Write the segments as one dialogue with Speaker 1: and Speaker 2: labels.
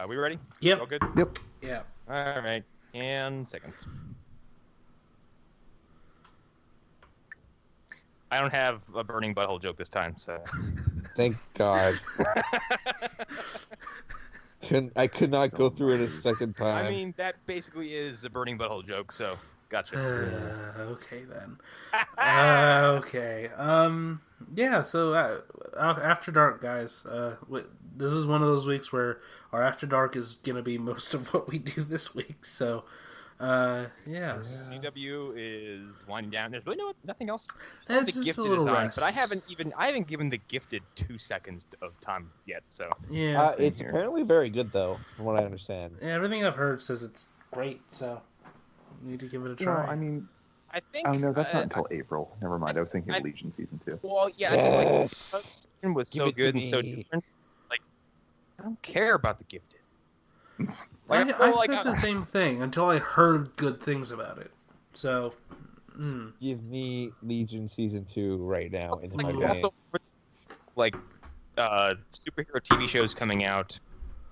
Speaker 1: We ready?
Speaker 2: Yep.
Speaker 1: All good?
Speaker 3: Yep.
Speaker 2: Yeah.
Speaker 1: All right. And seconds. I don't have a burning butthole joke this time, so.
Speaker 3: Thank God. I could not go through it a second time.
Speaker 1: I mean, that basically is a burning butthole joke, so gotcha.
Speaker 2: Okay then. Okay. Yeah. So After Dark, guys. This is one of those weeks where our After Dark is gonna be most of what we do this week. So, yeah.
Speaker 1: CW is winding down. There's really nothing else.
Speaker 2: It's
Speaker 1: The
Speaker 2: just
Speaker 1: Gifted
Speaker 2: a little
Speaker 1: is on,
Speaker 2: rest.
Speaker 1: but I haven't given the Gifted 2 seconds of time yet. So
Speaker 2: Yeah.
Speaker 3: It's apparently very good, though, from what I understand.
Speaker 2: Yeah, everything I've heard says it's great. So, need to give it a try.
Speaker 4: Well, I mean,
Speaker 1: I think.
Speaker 4: oh no, that's not until April. Never mind. I was thinking of Legion season 2.
Speaker 1: Well, yeah.
Speaker 3: Yes.
Speaker 1: I think, Legion was
Speaker 3: Give
Speaker 1: so
Speaker 3: it to
Speaker 1: good and so
Speaker 3: me.
Speaker 1: different. Like, I don't care about the Gifted.
Speaker 2: I
Speaker 1: well,
Speaker 2: said the same thing until I heard good things about it. So,
Speaker 3: Give me Legion Season 2 right now. In my
Speaker 1: like,
Speaker 3: game.
Speaker 1: also, like, superhero TV shows coming out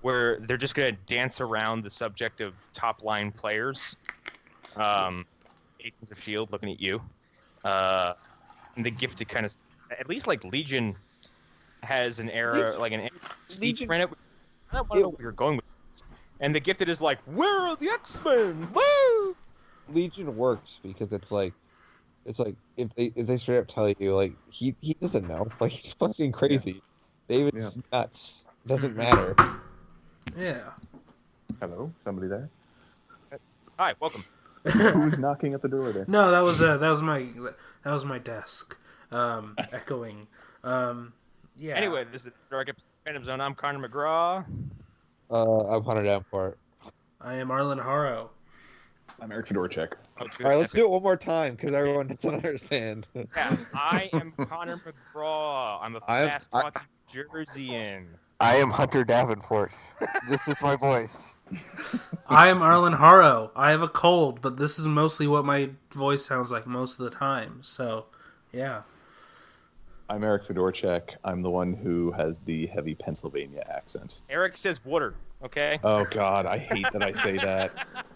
Speaker 1: where they're just gonna dance around the subject of top line players. Agents of Shield, looking at you. And the Gifted kind of, at least like Legion has an era, like an Legion ran it. I don't know where you're going with this. And the Gifted is like, where are the X-Men? Woo!
Speaker 3: Legion works because it's like if they straight up tell you like he doesn't know, like he's fucking crazy. David's nuts. Doesn't matter.
Speaker 2: yeah.
Speaker 4: Hello, somebody there?
Speaker 1: Hi, welcome.
Speaker 4: Who's knocking at the door there?
Speaker 2: No, that was my desk, echoing. Yeah.
Speaker 1: Anyway, this is Dark Episode Random Zone. I'm Connor McGraw.
Speaker 3: I'm Hunter Davenport.
Speaker 2: I am Arlen Harrow.
Speaker 4: I'm Eric Fedorchek.
Speaker 1: Oh,
Speaker 3: All right, let's do it one more time because everyone doesn't understand.
Speaker 1: Yeah, I am Connor McGraw. I'm a fast-talking Jerseyan.
Speaker 3: I am Hunter Davenport. This is my voice.
Speaker 2: I am Arlen Harrow. I have a cold, but this is mostly what my voice sounds like most of the time. So, yeah.
Speaker 4: I'm Eric Fedorchek. I'm the one who has the heavy Pennsylvania accent.
Speaker 1: Eric says water, okay?
Speaker 4: Oh God, I hate that I say that.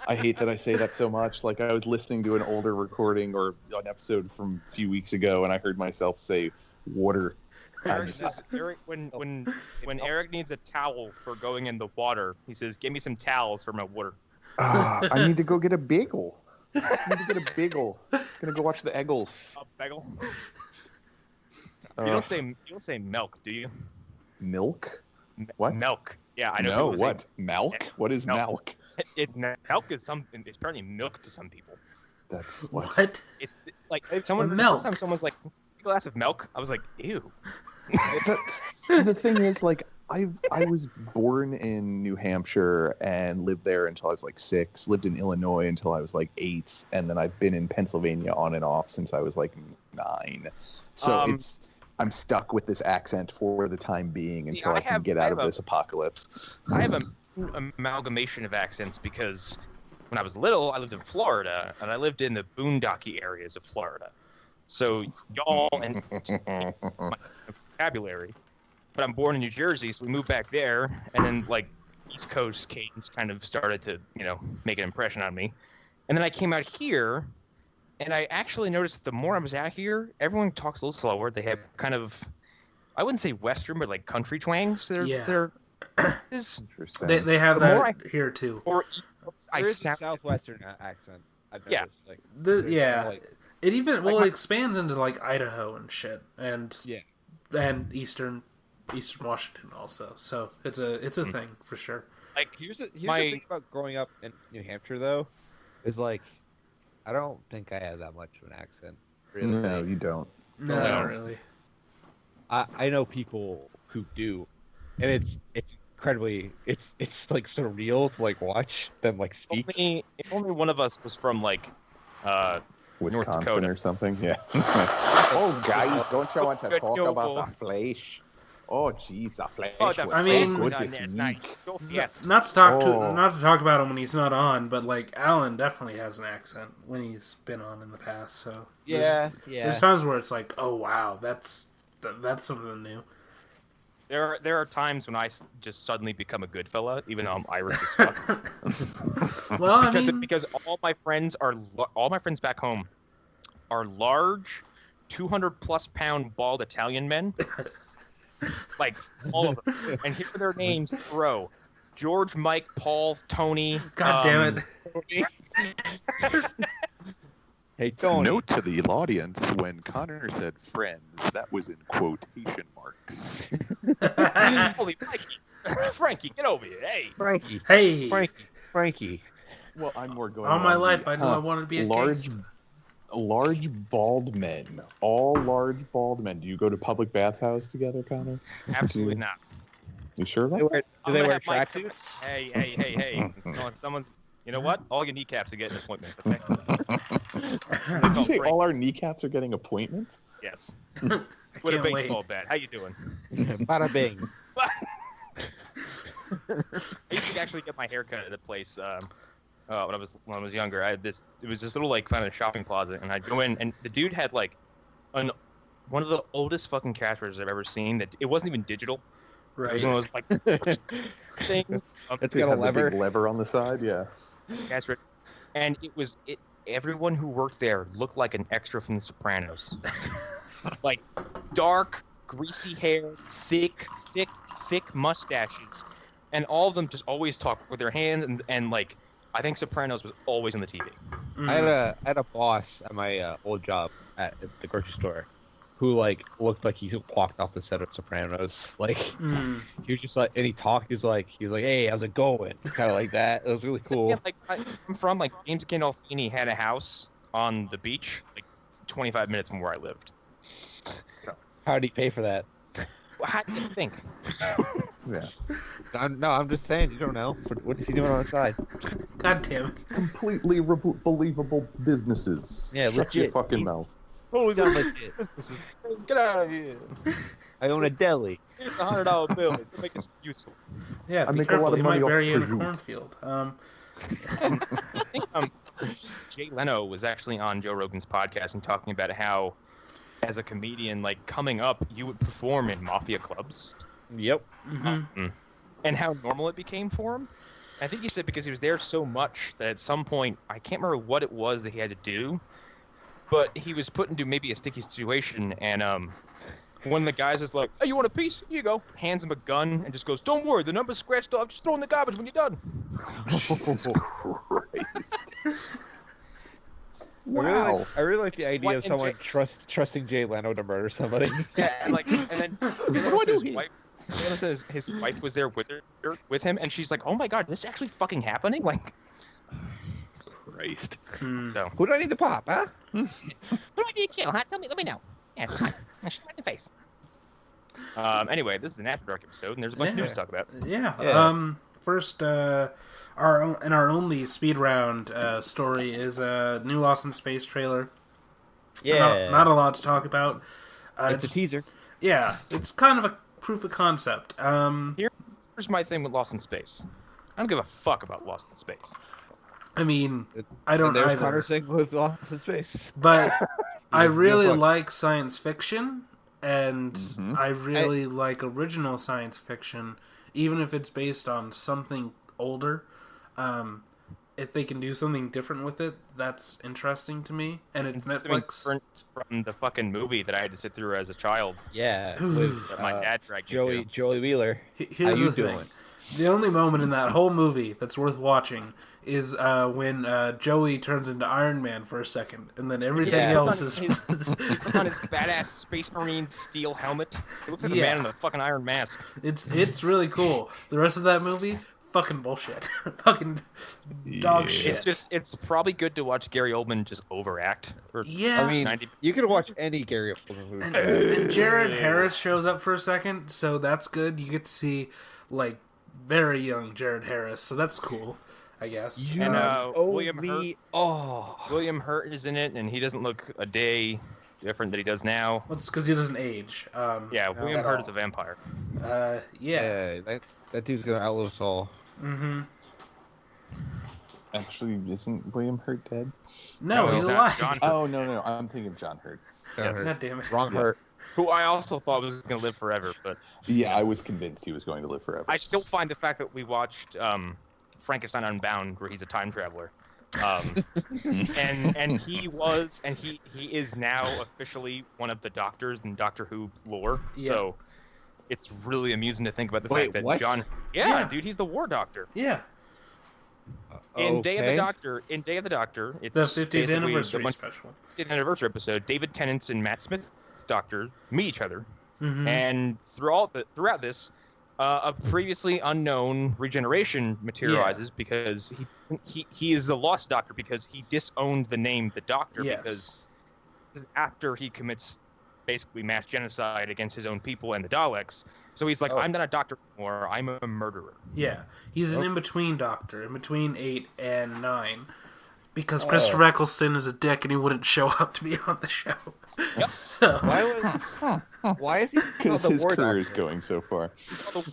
Speaker 4: I hate that I say that so much. Like I was listening to an older recording or an episode from a few weeks ago, and I heard myself say water.
Speaker 1: Eric says, when Eric needs a towel for going in the water, he says, "Give me some towels for my water."
Speaker 4: I need to go get a bagel. I need to get a bagel. Gonna go watch the Eagles.
Speaker 1: A bagel. You don't say milk, do you?
Speaker 4: Milk? What?
Speaker 1: Milk. Yeah, I know.
Speaker 4: No,
Speaker 1: people say-
Speaker 4: what? Milk? What is milk?
Speaker 1: Milk is something. It's apparently milk to some people.
Speaker 4: That's what?
Speaker 2: What?
Speaker 1: It's like someone.
Speaker 2: Milk.
Speaker 1: The first time someone's like, "A glass of milk," I was like, "Ew."
Speaker 4: The thing is, like, I was born in New Hampshire and lived there until I was like 6. Lived in Illinois until I was like 8, and then I've been in Pennsylvania on and off since I was like 9. So I'm stuck with this accent for the time being until I can get out of this apocalypse.
Speaker 1: I have an amalgamation of accents because when I was little, I lived in Florida, and I lived in the boondocky areas of Florida. So y'all and my vocabulary. But I'm born in New Jersey, so we moved back there, and then like East Coast cadence kind of started to, make an impression on me. And then I came out here, and I actually noticed the more I was out here, everyone talks a little slower. They have kind of, I wouldn't say Western, but like country twangs to their
Speaker 4: Interesting.
Speaker 2: They have
Speaker 1: The more
Speaker 2: that here too.
Speaker 1: or East Coast, I
Speaker 5: There is a
Speaker 1: sound
Speaker 5: southwestern accent. I've
Speaker 1: Yeah.
Speaker 5: noticed, like,
Speaker 2: Yeah.
Speaker 5: like,
Speaker 2: It even
Speaker 1: Like
Speaker 2: it expands into like Idaho and shit, and and Eastern Washington also. So it's a thing for sure.
Speaker 1: like
Speaker 5: here's the
Speaker 1: My-
Speaker 5: thing about growing up in New Hampshire, though, is like, I don't think I have that much of an accent. Really.
Speaker 4: No, you don't.
Speaker 2: No,
Speaker 1: No.
Speaker 2: not really.
Speaker 5: I know people who do, and it's incredibly it's like surreal to like watch them like speak.
Speaker 1: if only one of us was from like
Speaker 4: Wisconsin
Speaker 1: Dakota.
Speaker 4: or something. Yeah. Oh, guys, don't you want to
Speaker 1: Good
Speaker 4: talk
Speaker 1: yo.
Speaker 4: about the flesh? Oh, jeez, the flesh
Speaker 1: Oh,
Speaker 4: was
Speaker 1: the
Speaker 4: so
Speaker 2: I mean-
Speaker 4: good
Speaker 1: on
Speaker 4: this
Speaker 1: there, it's
Speaker 4: week.
Speaker 1: nice. So yes.
Speaker 2: Not to talk
Speaker 4: Oh.
Speaker 2: not to talk about him when he's not on, but like Alan definitely has an accent when he's been on in the past. So
Speaker 5: Yeah,
Speaker 2: there's times where it's like, oh wow, that's something new.
Speaker 1: There are times when I just suddenly become a good fella, even though I'm Irish as fuck.
Speaker 2: Well, I mean,
Speaker 1: because all my friends back home are large, 200+ pound bald Italian men, like all of them. And here are their names in a row: George, Mike, Paul, Tony.
Speaker 2: God damn it!
Speaker 5: Hey, Tony.
Speaker 4: Note to the audience: when Connor said "friends," that was in quotation marks.
Speaker 1: Holy Frankie, get over here! Hey,
Speaker 5: Frankie.
Speaker 2: Hey,
Speaker 5: Frankie.
Speaker 4: Well, I'm more going.
Speaker 2: all my
Speaker 4: on
Speaker 2: life
Speaker 4: the,
Speaker 2: I knew I wanted to be a
Speaker 4: large,
Speaker 2: gangster.
Speaker 4: large bald men. All large bald men. Do you go to public bathhouse together, Connor?
Speaker 1: absolutely not.
Speaker 4: You sure
Speaker 5: Do
Speaker 4: about that?
Speaker 5: they wear
Speaker 1: have my-
Speaker 5: tracksuits?
Speaker 1: Hey! Someone's. You know what? All your kneecaps are getting appointments. Okay.
Speaker 4: Did you say all our kneecaps are getting appointments?
Speaker 1: Yes.
Speaker 2: I
Speaker 1: With a
Speaker 2: can't
Speaker 1: baseball
Speaker 2: wait.
Speaker 1: bat. How you doing?
Speaker 5: Bada bing.
Speaker 1: I used to actually get my hair cut at a place when I was younger. I had this. It was this little like kind of shopping closet, and I'd go in, and the dude had like one of the oldest fucking cash registers I've ever seen. That it wasn't even digital. It
Speaker 2: Right.
Speaker 1: was one of those like things.
Speaker 5: It's
Speaker 4: They
Speaker 5: got a
Speaker 4: have the
Speaker 5: lever.
Speaker 4: big lever on the side. Yeah.
Speaker 1: Cash register. And everyone who worked there looked like an extra from The Sopranos. Like dark, greasy hair, thick mustaches, and all of them just always talk with their hands and like I think Sopranos was always on the TV.
Speaker 5: I had a boss at my old job at the grocery store who like looked like he walked off the set of Sopranos. Like he was just like, and he was like, "Hey, how's it going?" Kind of like that. It was really cool.
Speaker 1: Yeah, like I'm from like James Gandolfini had a house on the beach, like 25 minutes from where I lived.
Speaker 5: How did he pay for that?
Speaker 1: How do you think?
Speaker 4: Yeah.
Speaker 5: I'm just saying. You don't know. What is he doing on the side?
Speaker 2: God damn it!
Speaker 4: Completely believable businesses.
Speaker 5: Yeah,
Speaker 4: Shut your
Speaker 5: legit.
Speaker 4: fucking mouth.
Speaker 5: Holy God, legit.
Speaker 1: Get out of here!
Speaker 5: I own a deli.
Speaker 1: Here's a $100 bill to make it useful.
Speaker 2: Yeah,
Speaker 4: I
Speaker 2: be
Speaker 4: make a
Speaker 2: careful.
Speaker 4: lot of
Speaker 2: He
Speaker 4: money
Speaker 2: might
Speaker 4: off
Speaker 2: bury you in a
Speaker 4: prosciutto.
Speaker 2: cornfield.
Speaker 1: I think Jay Leno was actually on Joe Rogan's podcast and talking about how, as a comedian, like coming up, you would perform in mafia clubs,
Speaker 5: Yep.
Speaker 1: and how normal it became for him. I think he said because he was there so much that at some point, I can't remember what it was that he had to do, but he was put into maybe a sticky situation, and one of the guys is like, "Hey, you want a piece? Here you go." Hands him a gun and just goes, "Don't worry, the number's scratched off. Just throw in the garbage when you're done."
Speaker 4: Jesus Christ.
Speaker 5: Wow. I really like the
Speaker 1: It's
Speaker 5: idea
Speaker 1: what
Speaker 5: of someone trusting Jay Leno to murder somebody.
Speaker 1: Yeah, and then
Speaker 4: What do I do here?
Speaker 1: Leno says his wife was there with him, and she's like, "Oh my God, this is actually fucking happening!" Like,
Speaker 4: Christ.
Speaker 1: so
Speaker 5: Who do I need to pop, huh?
Speaker 1: who do I need to kill? Huh? Let me know. Yeah, it's fine. I shoot in the face. Anyway, this is an After Dark episode, and there's a bunch of news to talk about.
Speaker 2: Yeah.
Speaker 5: Yeah.
Speaker 2: First, our only speed round story is a new Lost in Space trailer.
Speaker 5: Yeah.
Speaker 2: Not a lot to talk about.
Speaker 5: It's a teaser.
Speaker 2: Yeah, it's kind of a proof of concept.
Speaker 1: Here's my thing with Lost in Space. I don't give a fuck about Lost in Space.
Speaker 2: I mean, I don't
Speaker 5: And there's
Speaker 2: either.
Speaker 5: Connor saying with Lost in Space.
Speaker 2: But I
Speaker 5: doesn't
Speaker 2: really
Speaker 5: give a fuck.
Speaker 2: like science fiction, and
Speaker 4: Mhm.
Speaker 2: I really like original science fiction, even if it's based on something older. If they can do something different with it, that's interesting to me. And it's
Speaker 1: Something
Speaker 2: Netflix.
Speaker 1: different from the fucking movie that I had to sit through as a child
Speaker 5: Yeah.
Speaker 2: Ooh.
Speaker 5: With
Speaker 1: that my dad dragged me to.
Speaker 5: Joey Wheeler.
Speaker 2: Here's
Speaker 5: How you
Speaker 2: the thing.
Speaker 5: doing?
Speaker 2: The only moment in that whole movie that's worth watching is when Joey turns into Iron Man for a second, and then everything
Speaker 5: Yeah.
Speaker 2: else
Speaker 1: It's
Speaker 2: is.
Speaker 1: It's on his badass Space Marine steel helmet. It looks like the
Speaker 2: Yeah.
Speaker 1: man in the fucking Iron Mask.
Speaker 2: it's really cool. The rest of that movie, fucking bullshit, fucking dog
Speaker 4: Yeah.
Speaker 2: shit.
Speaker 1: It's probably good to watch Gary Oldman just overact. For
Speaker 2: Yeah.
Speaker 5: I mean,
Speaker 1: 90
Speaker 5: you can watch any Gary Oldman movie.
Speaker 2: And Jared Harris shows up for a second, so that's good. You get to see like very young Jared Harris, so that's cool, I guess.
Speaker 1: And
Speaker 5: William
Speaker 1: William Hurt is in it, and he doesn't look a day different than he does now.
Speaker 2: Well, it's because he doesn't age.
Speaker 1: Yeah, William
Speaker 2: at
Speaker 1: Hurt
Speaker 2: all.
Speaker 1: is a vampire.
Speaker 2: Yeah.
Speaker 5: Yeah, that dude's gonna outlive us all.
Speaker 2: Mm-hmm.
Speaker 4: Actually, isn't William Hurt dead?
Speaker 2: No,
Speaker 1: No,
Speaker 2: he's
Speaker 1: he's not.
Speaker 2: alive.
Speaker 1: John-
Speaker 4: Oh, no. I'm thinking of John Hurt.
Speaker 5: John Hurt.
Speaker 2: God damn it.
Speaker 5: Wrong
Speaker 4: Yeah.
Speaker 5: Hurt.
Speaker 1: who I also thought was going to live forever, but
Speaker 4: Yeah, I was convinced he was going to live forever.
Speaker 1: I still find the fact that we watched Frankenstein Unbound, where he's a time traveler, and he is now officially one of the doctors in Doctor Who lore.
Speaker 2: Yeah.
Speaker 1: So it's really amusing to think about the
Speaker 5: Wait,
Speaker 1: fact that
Speaker 5: what?
Speaker 1: John.
Speaker 2: Yeah.
Speaker 1: Dude, he's the War Doctor.
Speaker 2: Yeah.
Speaker 1: In Day of the
Speaker 5: Okay.
Speaker 1: Doctor, it's
Speaker 2: The 50th
Speaker 1: basically
Speaker 2: anniversary
Speaker 1: the
Speaker 2: special.
Speaker 1: 50th anniversary episode. David Tennant and Matt Smith's Doctor meet each other,
Speaker 2: Mm-hmm.
Speaker 1: and throughout this, a previously unknown regeneration materializes because he is the Lost Doctor because he disowned the name the Doctor because
Speaker 2: Yes.
Speaker 1: this is after he commits basically mass genocide against his own people and the Daleks. So he's like,
Speaker 5: Oh.
Speaker 1: I'm not a doctor anymore. I'm a murderer.
Speaker 2: Yeah. He's an
Speaker 5: Oh.
Speaker 2: in-between doctor, in between 8 and 9. Because Christopher Eccleston is a dick and he wouldn't show up to be on the show.
Speaker 1: Yep.
Speaker 2: So,
Speaker 5: Why is he
Speaker 4: Because
Speaker 5: the
Speaker 4: his
Speaker 5: War
Speaker 4: career is
Speaker 5: Doctor?
Speaker 4: going so far.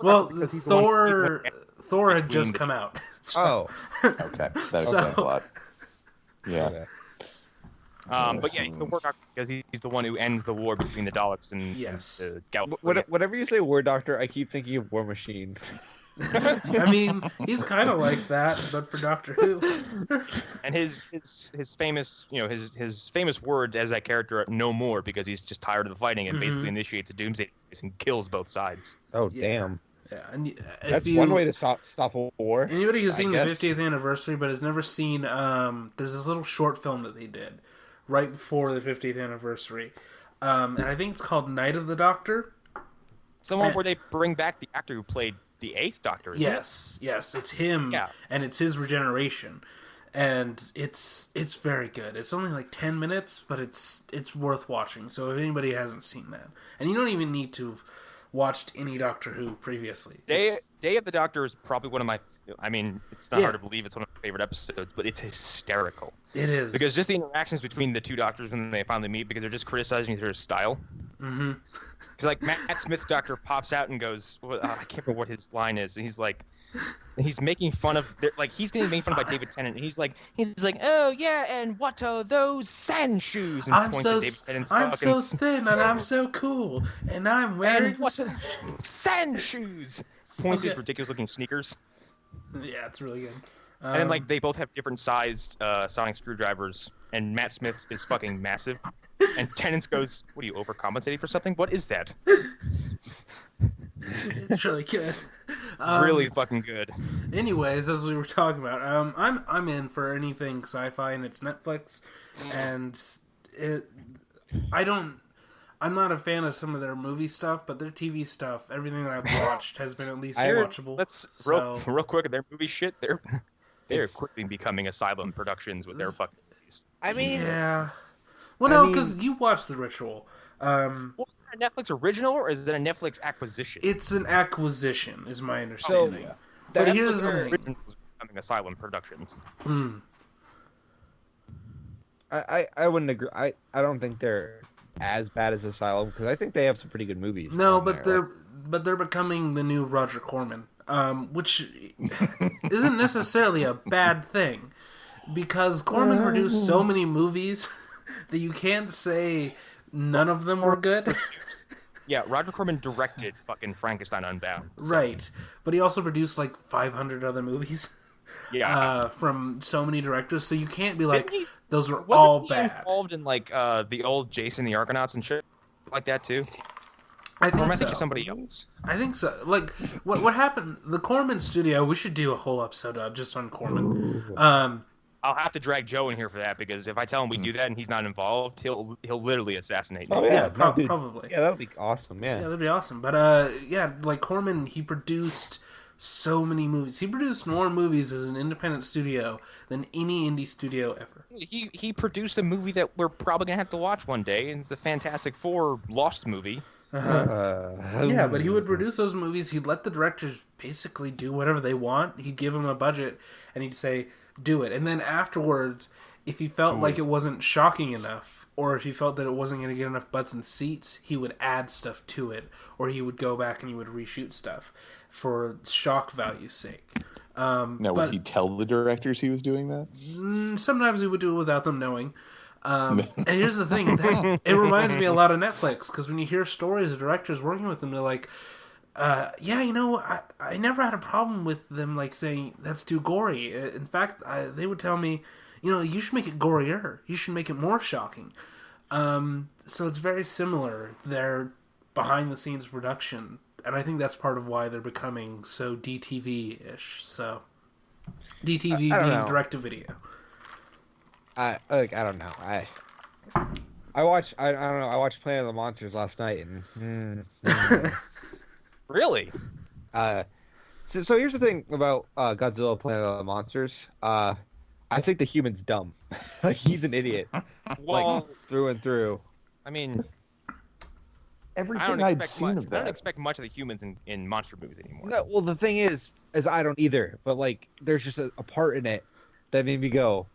Speaker 2: well,
Speaker 1: Because he's the one-
Speaker 2: Thor had
Speaker 1: between
Speaker 2: just
Speaker 1: the-
Speaker 2: come out.
Speaker 5: Oh,
Speaker 4: Okay, that explains a lot. Yeah.
Speaker 5: okay.
Speaker 1: But yeah, he's the War Doctor because he's the one who ends the war between the Daleks and
Speaker 2: Yes.
Speaker 1: the Galaxy.
Speaker 5: Whenever you say War Doctor, I keep thinking of War Machine.
Speaker 2: I mean, he's kind of like that, but for Doctor Who.
Speaker 1: And his famous his famous words as that character are no more because he's just tired of the fighting and basically initiates a doomsday and kills both sides.
Speaker 5: Oh,
Speaker 2: Yeah.
Speaker 5: damn.
Speaker 2: Yeah, and if
Speaker 5: That's
Speaker 2: you,
Speaker 5: one way to stop a war.
Speaker 2: Anybody who's
Speaker 5: I
Speaker 2: seen the
Speaker 5: guess.
Speaker 2: 50th anniversary but has never seen, there's this little short film that they did right before the 50th anniversary, and I think it's called Night of the Doctor.
Speaker 1: Someone where they bring back the actor who played the Eighth Doctor. Isn't
Speaker 2: Yes, it's him,
Speaker 1: Yeah.
Speaker 2: and it's his regeneration, and it's very good. It's only like 10 minutes, but it's worth watching. So if anybody hasn't seen that, and you don't even need to have watched any Doctor Who previously.
Speaker 1: it? Day of the Doctor is probably one of my. I mean, it's not
Speaker 2: Yeah.
Speaker 1: hard to believe it's one of my favorite episodes, but it's hysterical
Speaker 2: It is
Speaker 1: because just the interactions between the two doctors when they finally meet because they're just criticizing their style.
Speaker 2: hmm
Speaker 1: Because like Matt Smith's Doctor pops out and goes, I can't remember what his line is. And he's like, he's making fun of, he's getting made fun of by David Tennant. And he's like, oh yeah, and what are those sand shoes? And
Speaker 2: I'm
Speaker 1: points
Speaker 2: so
Speaker 1: at David Tennant's
Speaker 2: I'm
Speaker 1: fucking
Speaker 2: so thin and I'm so cool and I'm wearing
Speaker 1: and what are sand shoes? Points to his
Speaker 2: Okay.
Speaker 1: ridiculous looking sneakers.
Speaker 2: Yeah, it's really good.
Speaker 1: And then like they both have different sized sonic screwdrivers. And Matt Smith's is fucking massive. And Tennant's goes, what are you overcompensating for something? What is that?
Speaker 2: it's really good.
Speaker 1: Really fucking good.
Speaker 2: Anyways, as we were talking about, I'm in for anything sci-fi, and it's Netflix, and I'm not a fan of some of their movie stuff, but their TV stuff, everything that I've watched has been at least watchable.
Speaker 1: Let's
Speaker 2: So-
Speaker 1: real quick. Their movie shit. They're
Speaker 5: It's-
Speaker 1: quickly becoming Asylum Productions with their fucking movies.
Speaker 5: I mean,
Speaker 2: Yeah. Well,
Speaker 5: I
Speaker 2: no,
Speaker 5: mean-
Speaker 2: because you watched The Ritual.
Speaker 1: Well, is it a Netflix original or is it a Netflix acquisition?
Speaker 2: It's an acquisition, is my understanding.
Speaker 1: yeah.
Speaker 2: But
Speaker 5: That's
Speaker 2: here's the
Speaker 5: what
Speaker 2: thing.
Speaker 1: Original is becoming Asylum Productions.
Speaker 5: I wouldn't agree. I don't think they're as bad as Asylum because I think they have some pretty good movies.
Speaker 2: No,
Speaker 5: on
Speaker 2: but
Speaker 5: there.
Speaker 2: they're becoming the new Roger Corman, which isn't necessarily a bad thing, because Corman produced so many movies that you can't say none of them were good.
Speaker 1: Yeah, Roger Corman directed fucking Frankenstein Unbound. So,
Speaker 2: Right, but he also produced like 500 other movies
Speaker 1: Yeah.
Speaker 2: from so many directors, so you can't be like,
Speaker 1: Didn't he-
Speaker 2: those were
Speaker 1: Wasn't
Speaker 2: all
Speaker 1: he
Speaker 2: bad.
Speaker 1: involved in like the old Jason the Argonauts and shit like that too?
Speaker 2: I
Speaker 1: Or
Speaker 2: think
Speaker 1: am I
Speaker 2: so.
Speaker 1: thinking somebody else?
Speaker 2: I think so. Like, what happened? The Corman studio. We should do a whole episode just on Corman.
Speaker 1: I'll have to drag Joe in here for that because if I tell him we do that and he's not involved, he'll literally assassinate me.
Speaker 5: Oh,
Speaker 2: Yeah,
Speaker 5: no, dude.
Speaker 2: probably.
Speaker 5: Yeah, that would be awesome.
Speaker 2: Yeah,
Speaker 5: Yeah.
Speaker 2: that'd be awesome. But yeah, like Corman, he produced so many movies. He produced more movies as an independent studio than any indie studio ever.
Speaker 1: He produced a movie that we're probably gonna have to watch one day, and it's the Fantastic Four Lost movie.
Speaker 2: Yeah, but he would produce those movies. He'd let the directors basically do whatever they want. He'd give them a budget, and he'd say, "Do it." And then afterwards, if he felt like it wasn't shocking enough, or if he felt that it wasn't going to get enough butts and seats, he would add stuff to it, or he would go back and he would reshoot stuff for shock value's sake.
Speaker 4: Now,
Speaker 2: but
Speaker 4: would he tell the directors he was doing that?
Speaker 2: sometimes he would do it without them knowing. And here's the thing, it reminds me a lot of Netflix, because when you hear stories of directors working with them, they're like, yeah, I never had a problem with them like saying that's too gory. In fact, they would tell me, you should make it gorier. You should make it more shocking. So it's very similar. They're behind the scenes production, and I think that's part of why they're becoming so DTV-ish. So DTV being direct to video.
Speaker 5: I don't know. I watched Planet of the Monsters last night, and
Speaker 1: Really?
Speaker 5: So here's the thing about Godzilla Planet of the Monsters. I think the human's dumb. Like, he's an idiot.
Speaker 1: Well,
Speaker 5: like, through and through.
Speaker 1: I mean,
Speaker 4: Everything I'd seen of
Speaker 1: I
Speaker 4: that.
Speaker 1: don't expect much of the humans in monster movies anymore.
Speaker 5: No, well, the thing is I don't either. But like, there's just a part in it that made me go,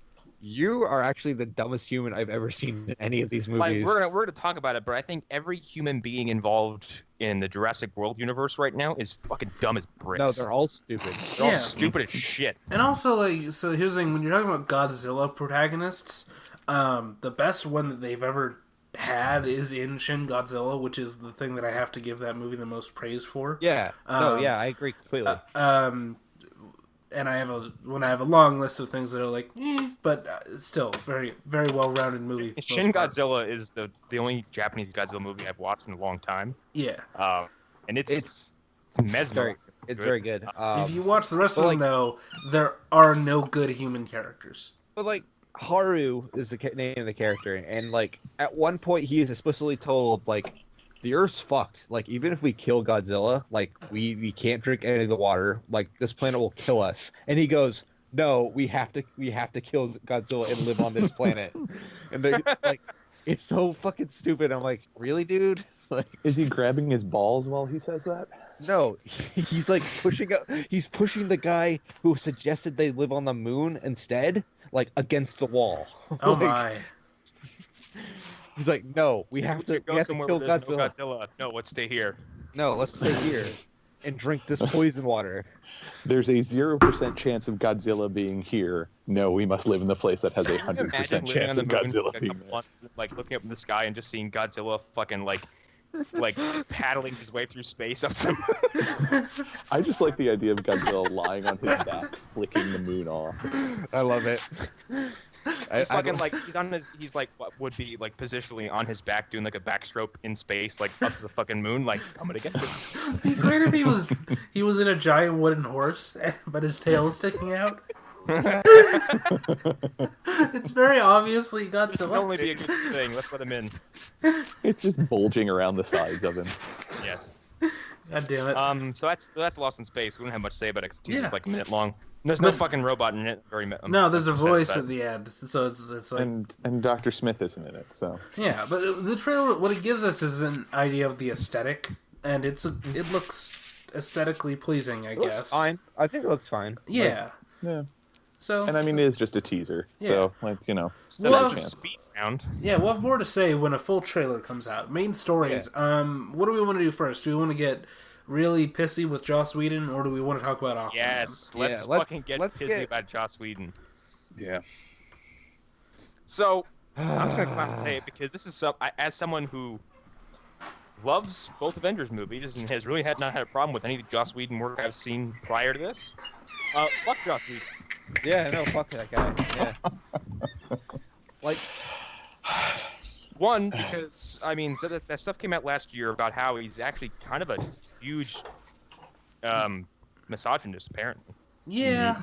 Speaker 5: "You are actually the dumbest human I've ever seen in any of these movies."
Speaker 1: Like, we're gonna talk about it, but I think every human being involved in the Jurassic World universe right now is fucking dumb as bricks.
Speaker 5: No, they're all stupid.
Speaker 1: They're all
Speaker 2: Yeah.
Speaker 1: stupid as shit.
Speaker 2: And also, like, so here's the thing: when you're talking about Godzilla protagonists, the best one that they've ever had is in Shin Godzilla, which is the thing that I have to give that movie the most praise for.
Speaker 5: Yeah. I agree completely.
Speaker 2: And I have a long list of things that are like, but still very, very well-rounded movie.
Speaker 1: Shin Godzilla is the only Japanese Godzilla movie I've watched in a long time.
Speaker 2: Yeah.
Speaker 1: And it's mesmerizing.
Speaker 5: It's very good.
Speaker 2: If you watch the rest of
Speaker 5: but,
Speaker 2: them, though, there are no good human characters.
Speaker 5: But like, Haru is the name of the character, and like, at one point he is explicitly told, like, the Earth's fucked. Like, even if we kill Godzilla, like, we can't drink any of the water. Like, this planet will kill us. And he goes, no, we have to kill Godzilla and live on this planet. And they're like, it's so fucking stupid. I'm like, really, dude? Like,
Speaker 4: Is he grabbing his balls while he says that?
Speaker 5: no, he's like he's pushing the guy who suggested they live on the moon instead, like, against the wall.
Speaker 2: Oh
Speaker 5: Like,
Speaker 2: my.
Speaker 5: He's like, no, we have to
Speaker 1: Go somewhere
Speaker 5: kill
Speaker 1: where there's no
Speaker 5: Godzilla.
Speaker 1: Godzilla. No, let's stay here.
Speaker 5: No, let's stay here and drink this poison water.
Speaker 4: There's a 0% chance of Godzilla being here. No, we must live in the place that has a
Speaker 1: Can you
Speaker 4: 100%
Speaker 1: imagine living
Speaker 4: chance
Speaker 1: on
Speaker 4: of
Speaker 1: the moon
Speaker 4: Godzilla
Speaker 1: for a
Speaker 4: being
Speaker 1: couple
Speaker 4: there.
Speaker 1: months, like looking up in the sky and just seeing Godzilla fucking like paddling his way through space up some.
Speaker 4: I just like the idea of Godzilla lying on his back, flicking the moon off.
Speaker 5: I love it.
Speaker 1: He's fucking like he's like what would be like positionally on his back doing like a backstroke in space, like up to the fucking moon, like I'm gonna get you.
Speaker 2: It'd be great if he was in a giant wooden horse, but his tail is sticking out. It's very obviously
Speaker 1: This would
Speaker 2: Godzilla.
Speaker 1: only be a good thing. Let's let him in.
Speaker 4: It's just bulging around the sides of him.
Speaker 1: Yeah.
Speaker 2: God damn it.
Speaker 1: So that's Lost in Space. We don't have much to say about it. 'Cause it's
Speaker 2: Yeah.
Speaker 1: just like a minute long. There's no
Speaker 2: But-
Speaker 1: fucking robot in it.
Speaker 2: No, there's a
Speaker 1: upset
Speaker 2: voice
Speaker 1: with
Speaker 2: at the end, so it's like
Speaker 4: And Dr. Smith isn't in it, so.
Speaker 2: yeah. But the trailer, what it gives us is an idea of the aesthetic, and it looks aesthetically pleasing, I
Speaker 5: It looks
Speaker 2: guess.
Speaker 5: fine. I think it looks fine.
Speaker 2: Yeah.
Speaker 4: Yeah.
Speaker 2: So
Speaker 4: And I mean, it is just a teaser.
Speaker 2: Yeah.
Speaker 4: So, like,
Speaker 1: So
Speaker 2: Well,
Speaker 1: that's a
Speaker 2: it's-
Speaker 1: speed round.
Speaker 2: yeah, we'll have more to say when a full trailer comes out. Main stories. What do we want to do first? Do we want to get really pissy with Joss Whedon, or do we want to talk about Aquaman?
Speaker 1: Yes, let's
Speaker 5: let's-
Speaker 1: fucking get
Speaker 5: let's
Speaker 1: pissy
Speaker 5: get-
Speaker 1: about Joss Whedon.
Speaker 4: yeah.
Speaker 1: So I'm just gonna come out and say it because this is as someone who loves both Avengers movies and has really not had a problem with any of the Joss Whedon work I've seen prior to this. Fuck Joss Whedon.
Speaker 5: Yeah, no, fuck that guy. Yeah. Like,
Speaker 1: One, because I mean that stuff came out last year about how he's actually kind of a huge misogynist, apparently.
Speaker 2: Yeah,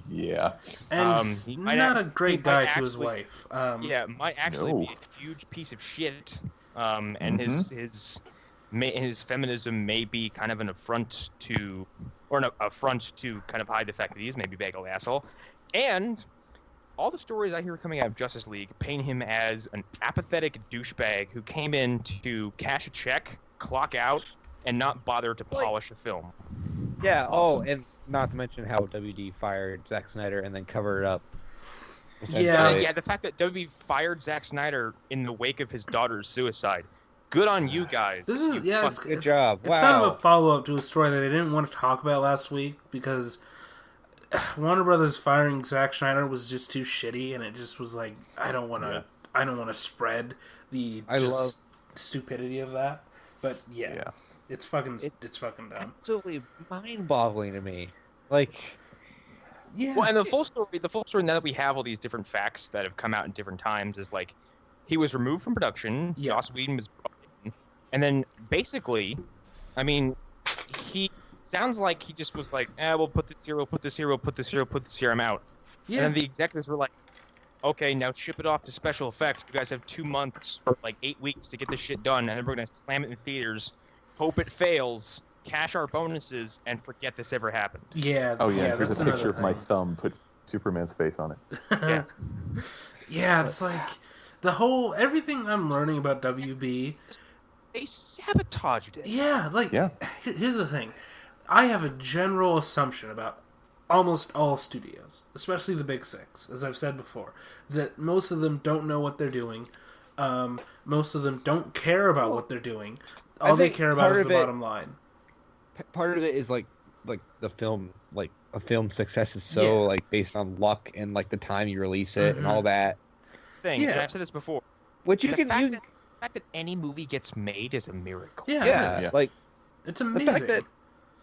Speaker 4: Yeah.
Speaker 2: and
Speaker 1: he might
Speaker 2: not a
Speaker 1: he
Speaker 2: great
Speaker 1: might
Speaker 2: guy to his
Speaker 1: actually-
Speaker 2: wife.
Speaker 1: Yeah, might actually
Speaker 4: No.
Speaker 1: be a huge piece of shit. And his feminism may be kind of an affront to, or an affront to kind of hide the fact that he's maybe a big old asshole. And all the stories I hear coming out of Justice League paint him as an apathetic douchebag who came in to cash a check, clock out, and not bother to polish a film.
Speaker 5: yeah.
Speaker 4: Awesome.
Speaker 5: Oh, and not to mention how WD fired Zack Snyder and then covered it up.
Speaker 2: Yeah.
Speaker 1: Yeah, the fact that WB fired Zack Snyder in the wake of his daughter's suicide. Good on you guys.
Speaker 2: This is
Speaker 1: You
Speaker 2: it's,
Speaker 5: Good
Speaker 2: it's,
Speaker 5: job.
Speaker 2: it's
Speaker 5: Wow.
Speaker 2: kind of a follow up to a story that I didn't want to talk about last week because Warner Brothers firing Zack Snyder was just too shitty, and it just was like I don't want to. I don't want to spread the stupidity of that. But yeah. It's fucking dumb.
Speaker 5: Absolutely mind-boggling to me. Like,
Speaker 2: yeah.
Speaker 1: Well, and the full story now that we have all these different facts that have come out in different times is like, he was removed from production.
Speaker 2: Yeah.
Speaker 1: Joss Whedon was brought in, and then basically, I mean, he sounds like he just was like, we'll put this here, we'll put this here, we'll put this here, we'll put this here, I'm out.
Speaker 2: Yeah.
Speaker 1: And then the executives were like, okay, now ship it off to special effects. You guys have 2 months or like 8 weeks to get this shit done, and then we're gonna slam it in theaters. Hope it fails, cash our bonuses, and forget this ever happened.
Speaker 2: Yeah.
Speaker 4: Oh yeah, here's a
Speaker 2: that's
Speaker 4: picture of
Speaker 2: another
Speaker 4: my
Speaker 2: thing.
Speaker 4: thumb. Put Superman's face on it.
Speaker 1: Yeah.
Speaker 2: Yeah, it's like everything I'm learning about WB.
Speaker 1: They sabotaged it.
Speaker 2: Yeah, like
Speaker 4: Yeah.
Speaker 2: Here's the thing. I have a general assumption about almost all studios, especially the big six, as I've said before, that most of them don't know what they're doing. Most of them don't care about what they're doing. All they care about is the bottom line.
Speaker 5: Part of it is like the film, like a film success is so like based on luck and like the time you release it and all that.
Speaker 1: Thing, and I've said this before.
Speaker 5: Which
Speaker 1: The fact that any movie gets made is a miracle.
Speaker 2: Yeah.
Speaker 5: Like
Speaker 2: It's
Speaker 5: the
Speaker 2: amazing.
Speaker 5: fact that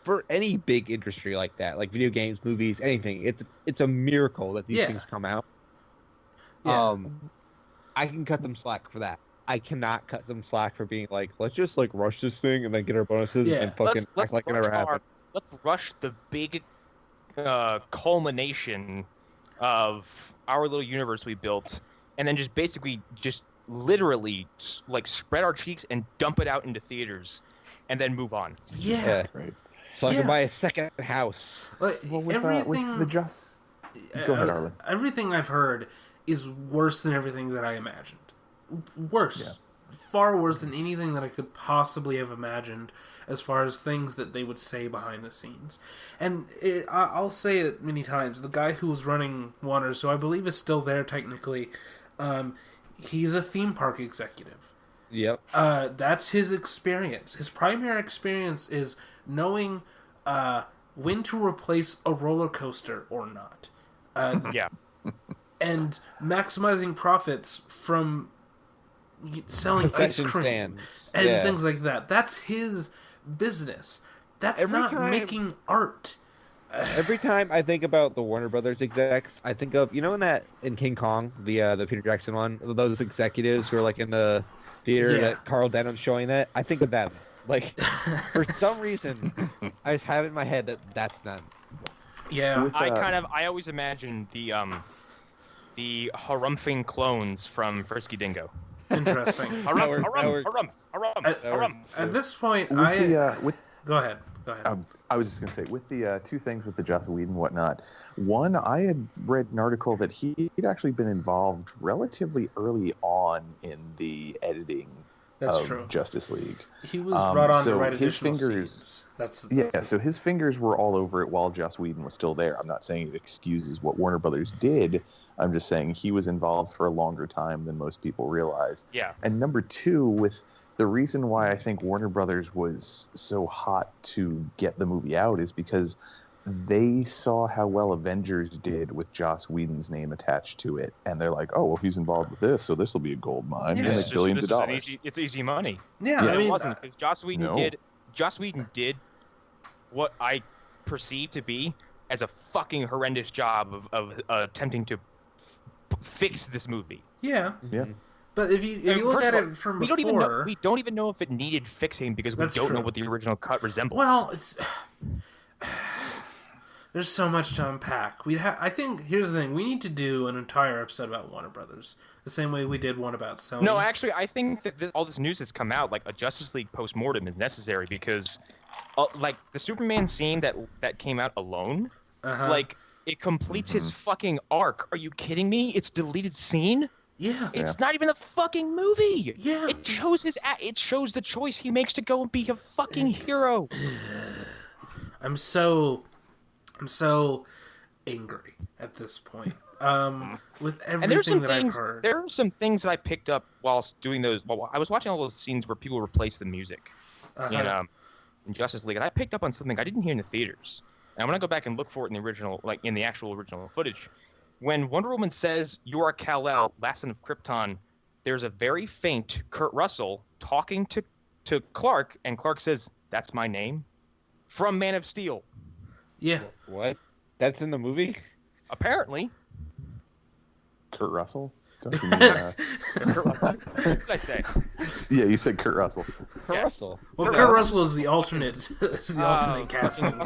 Speaker 5: for any big industry like that, like video games, movies, anything, it's a miracle that these things come out.
Speaker 2: Yeah.
Speaker 5: I can cut them slack for that. I cannot cut them slack for being like, let's just like rush this thing and then get our bonuses and fucking act like it never happened.
Speaker 1: Let's rush the big culmination of our little universe we built, and then just basically just literally like spread our cheeks and dump it out into theaters, and then move on.
Speaker 2: Yeah.
Speaker 4: Right.
Speaker 5: So I can buy a second house.
Speaker 2: Like,
Speaker 4: Well, with
Speaker 2: everything.
Speaker 4: the Just. Go ahead, Arlen.
Speaker 2: Everything I've heard is worse than everything that I imagined. Worse. Far worse than anything that I could possibly have imagined as far as things that they would say behind the scenes. And I'll say it many times. The guy who was running Warner, so I believe is still there technically, he's a theme park executive.
Speaker 5: Yep.
Speaker 2: That's his experience. His primary experience is knowing when to replace a roller coaster or not.
Speaker 1: Yeah.
Speaker 2: And maximizing profits from selling ice
Speaker 5: Concession
Speaker 2: cream
Speaker 5: stands.
Speaker 2: and things like that. That's his business. That's
Speaker 5: Every
Speaker 2: not
Speaker 5: time-
Speaker 2: making art.
Speaker 5: Every time I think about the Warner Brothers execs, I think of in King Kong, the Peter Jackson one, those executives who are like in the theater that Carl Denham's showing that. I think of them. Like for some reason, I just have it in my head that that's them.
Speaker 2: Yeah.
Speaker 1: I always imagine the harumphing clones from Frisky Dingo.
Speaker 2: Interesting. At this point,
Speaker 4: With
Speaker 2: Go ahead.
Speaker 4: I was just going to say, with the two things with the Joss Whedon and whatnot, one, I had read an article that he'd actually been involved relatively early on in the editing of Justice League.
Speaker 2: He was brought on to
Speaker 4: so
Speaker 2: write
Speaker 4: his
Speaker 2: additional
Speaker 4: fingers,
Speaker 2: scenes.
Speaker 4: So his fingers were all over it while Joss Whedon was still there. I'm not saying it excuses what Warner Brothers did. I'm just saying he was involved for a longer time than most people realize.
Speaker 1: Yeah.
Speaker 4: And number two, with the reason why I think Warner Brothers was so hot to get the movie out is because they saw how well Avengers did with Joss Whedon's name attached to it. And they're like, oh, well, he's involved with this, so this will be a gold mine.
Speaker 2: Yeah.
Speaker 4: He'll make billions of dollars.
Speaker 1: It's easy money.
Speaker 2: Yeah,
Speaker 4: Yeah.
Speaker 2: I mean,
Speaker 1: It wasn't, because Joss Whedon did what I perceive to be as a fucking horrendous job of attempting to fix this movie.
Speaker 2: yeah.
Speaker 4: Yeah.
Speaker 2: But if you look at it from
Speaker 1: we
Speaker 2: before,
Speaker 1: don't even know if it needed fixing because we
Speaker 2: That's
Speaker 1: don't know
Speaker 2: true.
Speaker 1: what the original cut resembles.
Speaker 2: well, there's so much to unpack. I think here's the thing: we need to do an entire episode about Warner Brothers, the same way we did one about Sony.
Speaker 1: No, actually, I think that all this news that's come out, like a Justice League post-mortem, is necessary because, like, the Superman scene that came out alone, like, it completes his fucking arc. Are you kidding me? It's deleted scene?
Speaker 2: Yeah.
Speaker 1: It's not even a fucking movie.
Speaker 2: Yeah.
Speaker 1: It shows it shows the choice he makes to go and be a fucking hero.
Speaker 2: I'm so angry at this point. With
Speaker 1: And there's
Speaker 2: everything
Speaker 1: some
Speaker 2: that I've
Speaker 1: things.
Speaker 2: heard.
Speaker 1: There are some things that I picked up whilst doing those. Well, I was watching all those scenes where people replace the music in Justice League, and I picked up on something I didn't hear in the theaters. And I'm gonna go back and look for it in the original, like in the actual original footage. When Wonder Woman says, "You are Kal-El, last son of Krypton," there's a very faint Kurt Russell talking to Clark, and Clark says, "That's my name," from Man of Steel.
Speaker 2: Yeah.
Speaker 5: What? That's in the movie?
Speaker 1: Apparently.
Speaker 4: Kurt Russell? Don't you mean,
Speaker 1: Kurt Russell. What did I say?
Speaker 4: yeah, you said Kurt Russell.
Speaker 5: Kurt Russell.
Speaker 2: Well, Kurt Russell is the alternate. Is the alternate casting.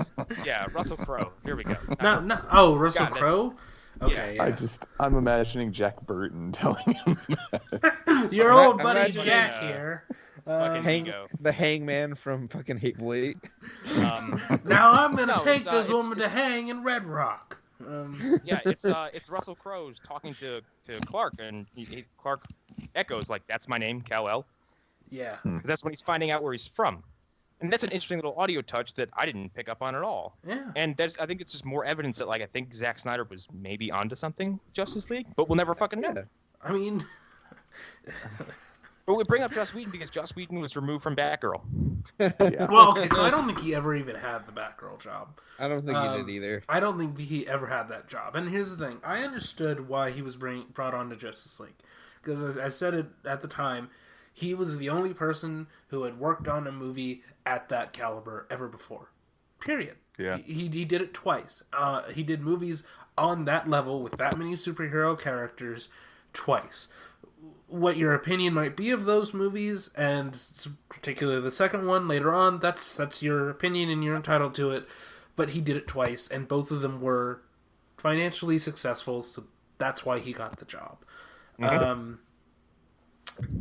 Speaker 1: Yeah, Russell Crowe. Here we go.
Speaker 2: No. Oh, Russell
Speaker 1: Got it.
Speaker 2: Crowe. Okay, yeah.
Speaker 4: I'm imagining Jack Burton telling him that.
Speaker 2: Your
Speaker 5: I'm
Speaker 2: old buddy
Speaker 5: imagining,
Speaker 2: Jack here.
Speaker 1: fucking ego.
Speaker 5: The hangman from fucking Hateful Eight.
Speaker 2: Now I'm gonna
Speaker 1: No,
Speaker 2: take
Speaker 1: it's,
Speaker 2: this
Speaker 1: it's-
Speaker 2: woman to hang in Red Rock.
Speaker 1: Yeah, it's Russell Crowe's talking to Clark, and Clark echoes like, "That's my name, Kal-El,"
Speaker 2: Yeah.
Speaker 1: because that's when he's finding out where he's from, and that's an interesting little audio touch that I didn't pick up on at all.
Speaker 2: Yeah.
Speaker 1: And I think it's just more evidence that, like, I think Zack Snyder was maybe onto something with Justice League, but we'll never fucking know.
Speaker 5: Yeah.
Speaker 2: I mean,
Speaker 1: But we bring up Joss Whedon because Joss Whedon was removed from Batgirl.
Speaker 4: Yeah.
Speaker 2: well, okay, so I don't think he ever even had the Batgirl job.
Speaker 5: I don't think he did either.
Speaker 2: I don't think he ever had that job. And here's the thing: I understood why he was brought on to Justice League, because as I said it at the time, he was the only person who had worked on a movie at that caliber ever before. Period.
Speaker 4: Yeah.
Speaker 2: He did it twice. He did movies on that level with that many superhero characters twice. What your opinion might be of those movies, and particularly the second one later on, that's your opinion and you're entitled to it. But he did it twice, and both of them were financially successful, so that's why he got the job.
Speaker 1: Mm-hmm.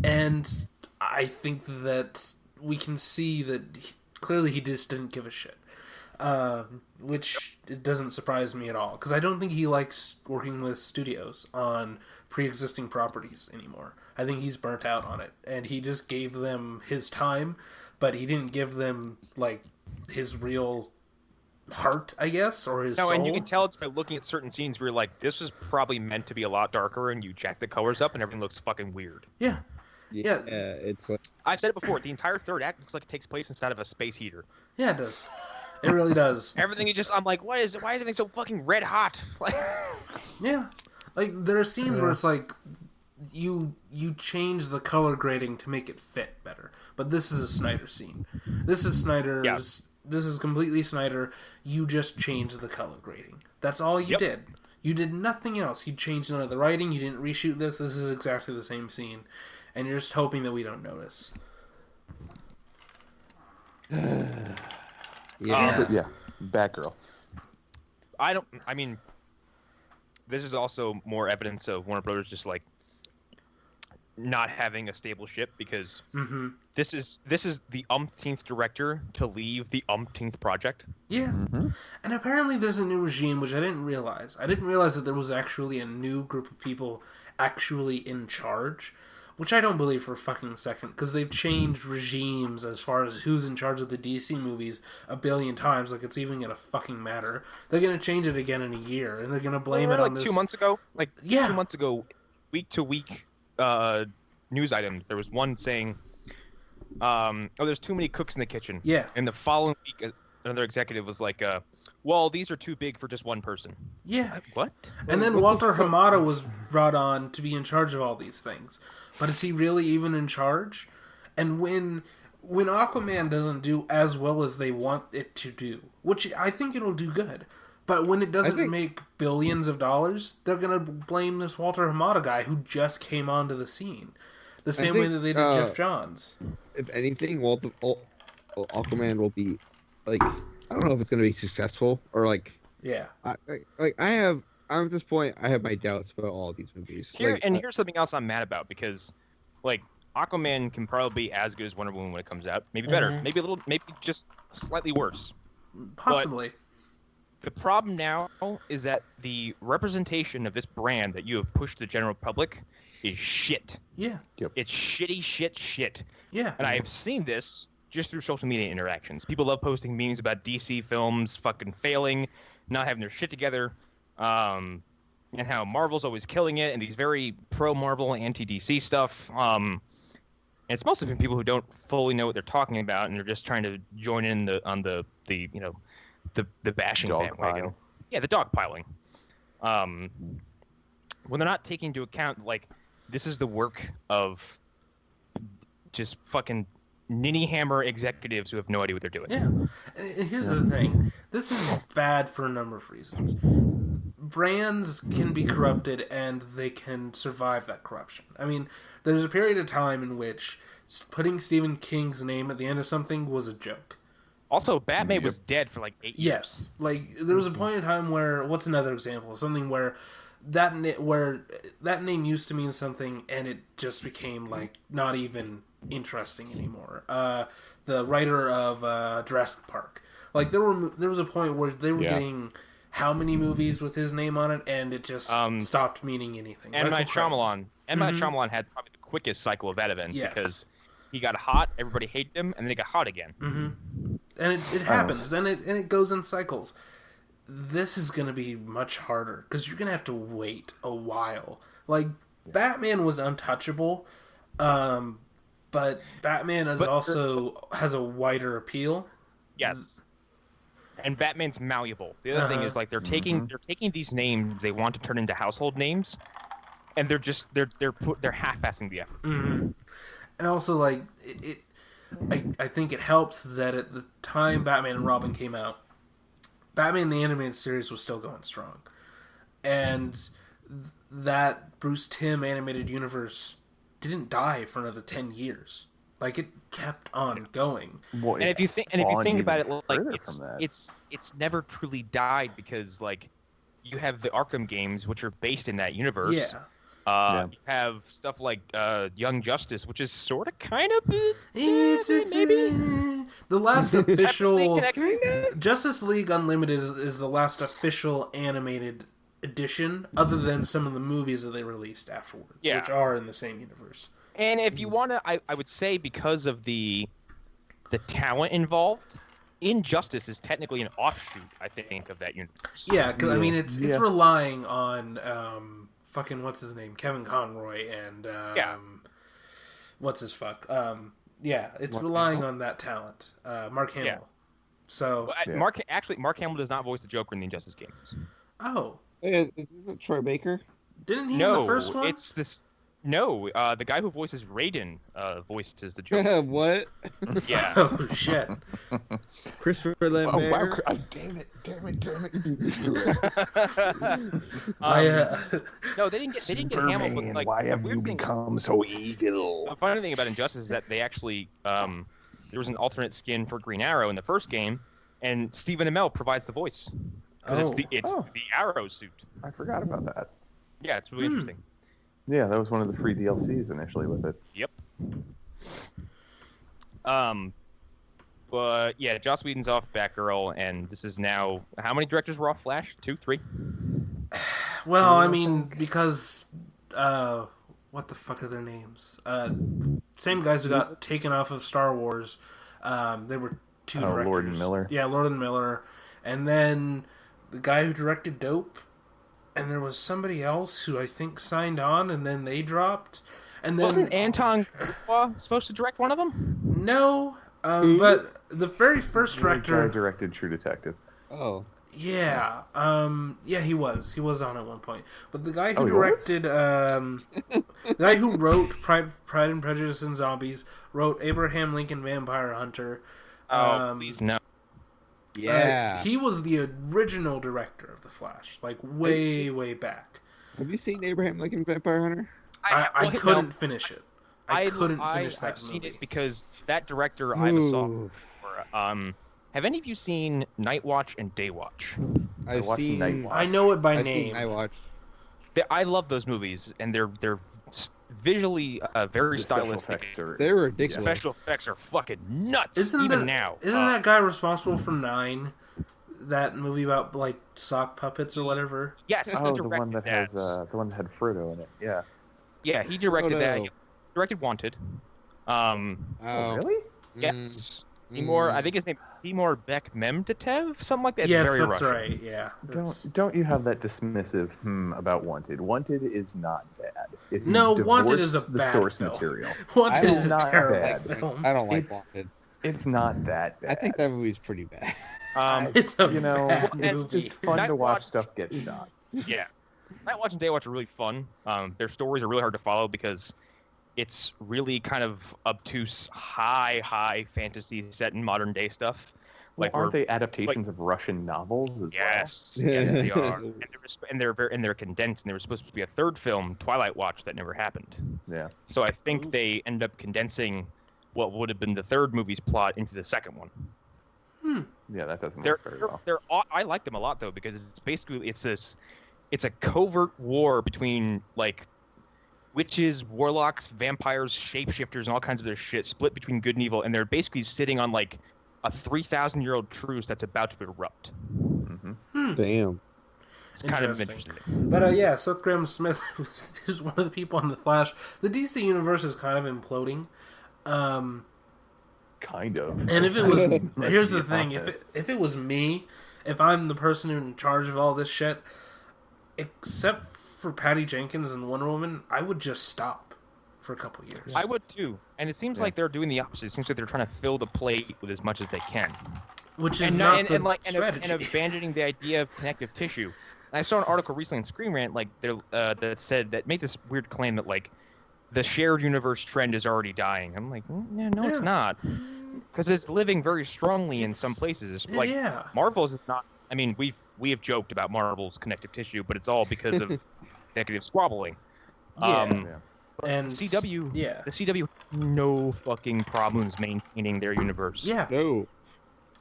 Speaker 2: And I think that we can see that clearly he just didn't give a shit. Which it doesn't surprise me at all, because I don't think he likes working with studios on pre-existing properties anymore. I think he's burnt out on it, and he just gave them his time, but he didn't give them like his real heart, I guess, or his soul.
Speaker 1: And you can tell it's by looking at certain scenes where you're like, this was probably meant to be a lot darker, and you jack the colors up, and everything looks fucking weird.
Speaker 2: Yeah.
Speaker 5: Yeah, it's like
Speaker 1: I've said it before. The entire third act looks like it takes place inside of a space heater.
Speaker 2: Yeah, it does. It really does.
Speaker 1: Everything is just, I'm like, why is everything so fucking red hot? Like,
Speaker 2: Yeah. Like, there are scenes where it's like, you change the color grading to make it fit better. But this is a Snyder scene. This is Snyder's...
Speaker 1: Yeah.
Speaker 2: This is completely Snyder. You just changed the color grading. That's all you did. You did nothing else. You changed none of the writing. You didn't reshoot this. This is exactly the same scene. And you're just hoping that we don't notice.
Speaker 4: Yeah. Batgirl.
Speaker 1: I mean, this is also more evidence of Warner Brothers just, like, not having a stable ship, because this is the umpteenth director to leave the umpteenth project.
Speaker 2: Yeah. And apparently there's a new regime, which I didn't realize. I didn't realize that there was actually a new group of people actually in charge, which I don't believe for a fucking second, because they've changed regimes as far as who's in charge of the DC movies a billion times, like it's even gonna fucking matter. They're gonna change it again in a year, and they're gonna blame it on
Speaker 1: like
Speaker 2: this...
Speaker 1: 2 months ago? Like,
Speaker 2: Yeah.
Speaker 1: 2 months ago, week to week news items, there was one saying, there's too many cooks in the kitchen.
Speaker 2: Yeah.
Speaker 1: And the following week, another executive was like, well, these are too big for just one person.
Speaker 2: Yeah.
Speaker 1: Like, what?
Speaker 2: And then Walter Hamada was brought on to be in charge of all these things. But is he really even in charge? And when Aquaman doesn't do as well as they want it to do, which I think it'll do good, but when it doesn't make billions of dollars, they're going to blame this Walter Hamada guy who just came onto the scene. The same way that they did Jeff Johns.
Speaker 5: If anything, Aquaman will be, like, I don't know if it's going to be successful or, like...
Speaker 2: Yeah.
Speaker 5: I'm at this point, I have my doubts about all of these movies.
Speaker 1: Here's something else I'm mad about, because, like, Aquaman can probably be as good as Wonder Woman when it comes out. Maybe better. Maybe just slightly worse.
Speaker 2: Possibly.
Speaker 1: But the problem now is that the representation of this brand that you have pushed to the general public is shit.
Speaker 2: Yeah.
Speaker 1: It's shitty shit.
Speaker 2: Yeah.
Speaker 1: And I have seen this just through social media interactions. People love posting memes about DC films fucking failing, not having their shit together. And how Marvel's always killing it, and these very pro-Marvel, anti-DC stuff. And it's mostly from people who don't fully know what they're talking about, and they're just trying to join in on the bashing bandwagon. Yeah, the dogpiling. When they're not taking into account, like, this is the work of just fucking ninny hammer executives who have no idea what they're doing.
Speaker 2: Yeah, and here's the thing. This is bad for a number of reasons. Brands can be corrupted, and they can survive that corruption. I mean, there's a period of time in which putting Stephen King's name at the end of something was a joke.
Speaker 1: Also, Batman was dead for like 8 years.
Speaker 2: Yes, like there was a point in time where, what's another example? Something where that name used to mean something, and it just became like not even interesting anymore. The writer of Jurassic Park, like there was a point where they were getting how many movies with his name on it, and it just stopped meaning anything.
Speaker 1: M. Night Shyamalan. M. Night Shyamalan had probably the quickest cycle of bad events because he got hot, everybody hated him, and then he got hot again.
Speaker 2: Mm-hmm. And it happens, and it goes in cycles. This is going to be much harder because you're going to have to wait a while. Like Batman was untouchable, but Batman has a wider appeal.
Speaker 1: Yes. And Batman's malleable. The other thing is like they're taking these names they want to turn into household names, and they're half-assing the effort.
Speaker 2: Mm-hmm. And also like I think it helps that at the time Batman and Robin came out, Batman the Animated Series was still going strong, and that Bruce Timm animated universe didn't die for another 10 years. Like it kept on going.
Speaker 4: Well,
Speaker 1: and if you think about it, like
Speaker 4: it's
Speaker 1: it's never truly died because like you have the Arkham games which are based in that universe.
Speaker 2: Yeah.
Speaker 1: You have stuff like Young Justice, which is sort of kind of
Speaker 2: maybe the last official Justice League Unlimited is the last official animated edition, other than some of the movies that they released afterwards, which are in the same universe.
Speaker 1: And if you want to, I would say because of the talent involved, Injustice is technically an offshoot, I think, of that universe.
Speaker 2: Yeah, because I mean, it's relying on fucking what's his name, Kevin Conroy, and what's his fuck, it's relying on that talent, Mark Hamill. Yeah. So
Speaker 1: Mark Hamill does not voice the Joker in the Injustice games.
Speaker 2: Oh,
Speaker 3: isn't it Troy Baker?
Speaker 2: Didn't he in the first one?
Speaker 1: It's this. No, the guy who voices Raiden voices the Joker.
Speaker 3: What?
Speaker 1: Yeah.
Speaker 2: Oh shit.
Speaker 3: Christopher Lambert.
Speaker 4: Oh, wow. Damn it.
Speaker 1: No, they didn't get Hamill. But, like,
Speaker 4: why have you become so evil?
Speaker 1: The funny thing about Injustice is that they actually there was an alternate skin for Green Arrow in the first game, and Stephen Amell provides the voice because it's the Arrow suit.
Speaker 4: I forgot about that.
Speaker 1: Yeah, it's really interesting.
Speaker 4: Yeah, that was one of the free DLCs initially with it.
Speaker 1: Yep. But yeah, Joss Whedon's off Batgirl, and this is now how many directors were off Flash? 2, 3?
Speaker 2: Well, I mean, because what the fuck are their names? Same guys who got taken off of Star Wars. They were 2 directors.
Speaker 4: Lord and Miller.
Speaker 2: Yeah, Lord and Miller, and then the guy who directed Dope. And there was somebody else who I think signed on, and then they dropped. And then
Speaker 1: wasn't Anton supposed to direct one of them?
Speaker 2: No, but the very first director
Speaker 4: directed True Detective.
Speaker 3: Oh,
Speaker 2: yeah, he was on at one point. But the guy who directed, the guy who wrote Pride and Prejudice and Zombies, wrote Abraham Lincoln Vampire Hunter.
Speaker 1: Please no.
Speaker 3: Yeah,
Speaker 2: he was the original director of The Flash, like way back.
Speaker 3: Have you seen Abraham Lincoln Vampire Hunter?
Speaker 2: I couldn't finish it. I couldn't finish that
Speaker 1: I've
Speaker 2: movie.
Speaker 1: seen it because that director I have a soft for. Have any of you seen Night Watch and Day Watch?
Speaker 3: I've seen
Speaker 4: Night Watch.
Speaker 2: I know it by
Speaker 3: I've
Speaker 2: name.
Speaker 3: seen Night Watch.
Speaker 1: I love those movies, and they're visually very stylistic.
Speaker 3: They're ridiculous.
Speaker 1: Special effects are fucking nuts.
Speaker 2: Isn't
Speaker 1: now.
Speaker 2: that guy responsible for 9? That movie about like sock puppets or whatever.
Speaker 1: Yes,
Speaker 4: the one that has the one that had Frodo in it. Yeah.
Speaker 1: Yeah, he directed that. He directed Wanted.
Speaker 4: Really?
Speaker 1: Yes. Timur, I think his name is Timur Bekmambetov, something like that. It's very
Speaker 2: that's
Speaker 1: Russian.
Speaker 2: Right. Yeah.
Speaker 4: Don't you have that dismissive about Wanted? Wanted is not bad. If you
Speaker 2: Wanted is a
Speaker 4: the
Speaker 2: bad
Speaker 4: source
Speaker 2: film.
Speaker 4: material.
Speaker 2: Wanted is a
Speaker 4: not
Speaker 2: terrible
Speaker 4: bad.
Speaker 2: film.
Speaker 3: I don't like Wanted.
Speaker 4: It's not that bad.
Speaker 3: I think that movie's pretty bad.
Speaker 2: It's a
Speaker 4: it's
Speaker 2: bad
Speaker 4: just fun
Speaker 1: Night
Speaker 4: to watch
Speaker 1: Watch-
Speaker 4: stuff get shot.
Speaker 1: Yeah. Night Watch and Day Watch are really fun. Their stories are really hard to follow because it's really kind of obtuse, high fantasy set in modern day stuff.
Speaker 4: Like, aren't they adaptations of Russian novels as
Speaker 1: yes, they are, and they're condensed. And there was supposed to be a third film, Twilight Watch, that never happened.
Speaker 4: well?
Speaker 1: So I think they end up condensing what would have been the third movie's plot into the second one.
Speaker 4: Yeah, that doesn't work very well.
Speaker 1: I like them a lot though because it's a covert war between like witches, warlocks, vampires, shapeshifters, and all kinds of their shit split between good and evil, and they're basically sitting on like a 3,000-year-old truce that's about to erupt.
Speaker 3: Damn.
Speaker 1: It's kind of interesting.
Speaker 2: But yeah, Seth Graham-Smith is one of the people on The Flash. The DC universe is kind of imploding.
Speaker 4: Kind of.
Speaker 2: And if it was, here's the thing: if it was me, if I'm the person in charge of all this shit, except for Patty Jenkins and Wonder Woman, I would just stop for a couple years.
Speaker 1: I would too, and it seems like they're doing the opposite. It seems like they're trying to fill the plate with as much as they can,
Speaker 2: which is not the strategy.
Speaker 1: And abandoning the idea of connective tissue. I saw an article recently in Screen Rant, like that said that made this weird claim that like the shared universe trend is already dying. I'm like, no, it's not, because it's living very strongly in some places. It's like Marvel's is not. I mean, we have joked about Marvel's connective tissue, but it's all because of negative squabbling. And CW, the CW, no fucking problems maintaining their universe.
Speaker 2: Yeah,
Speaker 3: no,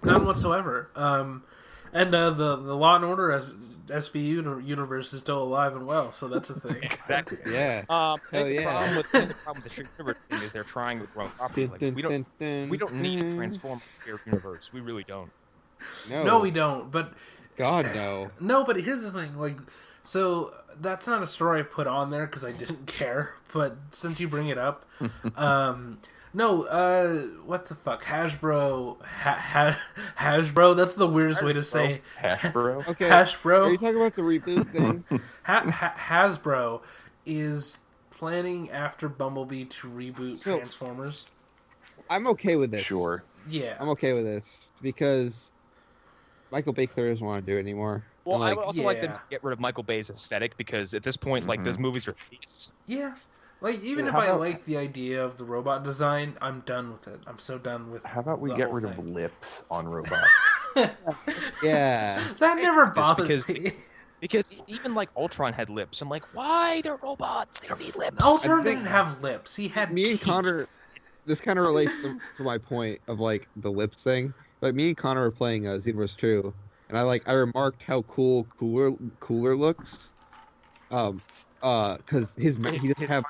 Speaker 2: none whatsoever. And the Law and Order as SVU universe is still alive and well, so that's a thing.
Speaker 1: Exactly.
Speaker 3: Yeah.
Speaker 1: The problem with the shared universe thing is they're trying with grown properties. Like, we don't need to transform the shared universe. We really don't.
Speaker 2: No, we don't. But
Speaker 3: God, no.
Speaker 2: No, but here's the thing. Like, so that's not a story I put on there because I didn't care. But since you bring it up, no, what the fuck? Hasbro. Hasbro? That's the weirdest way to say
Speaker 4: Hasbro.
Speaker 3: Okay.
Speaker 2: Hasbro.
Speaker 3: Are you talking about the reboot thing?
Speaker 2: Hasbro is planning after Bumblebee to reboot Transformers.
Speaker 3: I'm okay with this.
Speaker 4: Sure.
Speaker 2: Yeah.
Speaker 3: I'm okay with this because Michael Bay clearly doesn't want to do it anymore.
Speaker 1: Well, I would also like them to get rid of Michael Bay's aesthetic because at this point, like, those movies are hideous.
Speaker 2: Yeah. Like, even if I like the idea of the robot design, I'm done with it. I'm so done with
Speaker 4: How about we get rid of lips on robots?
Speaker 3: Yeah.
Speaker 2: That never bothered me.
Speaker 1: Because even, like, Ultron had lips. I'm like, why? They're robots. They don't need lips.
Speaker 2: Ultron didn't have lips. He had
Speaker 3: Me
Speaker 2: teeth.
Speaker 3: and Connor... This kind of relates to my point of, like, the lips thing. But me and Connor were playing Xenoverse 2, and I remarked how cooler looks. Because he doesn't have...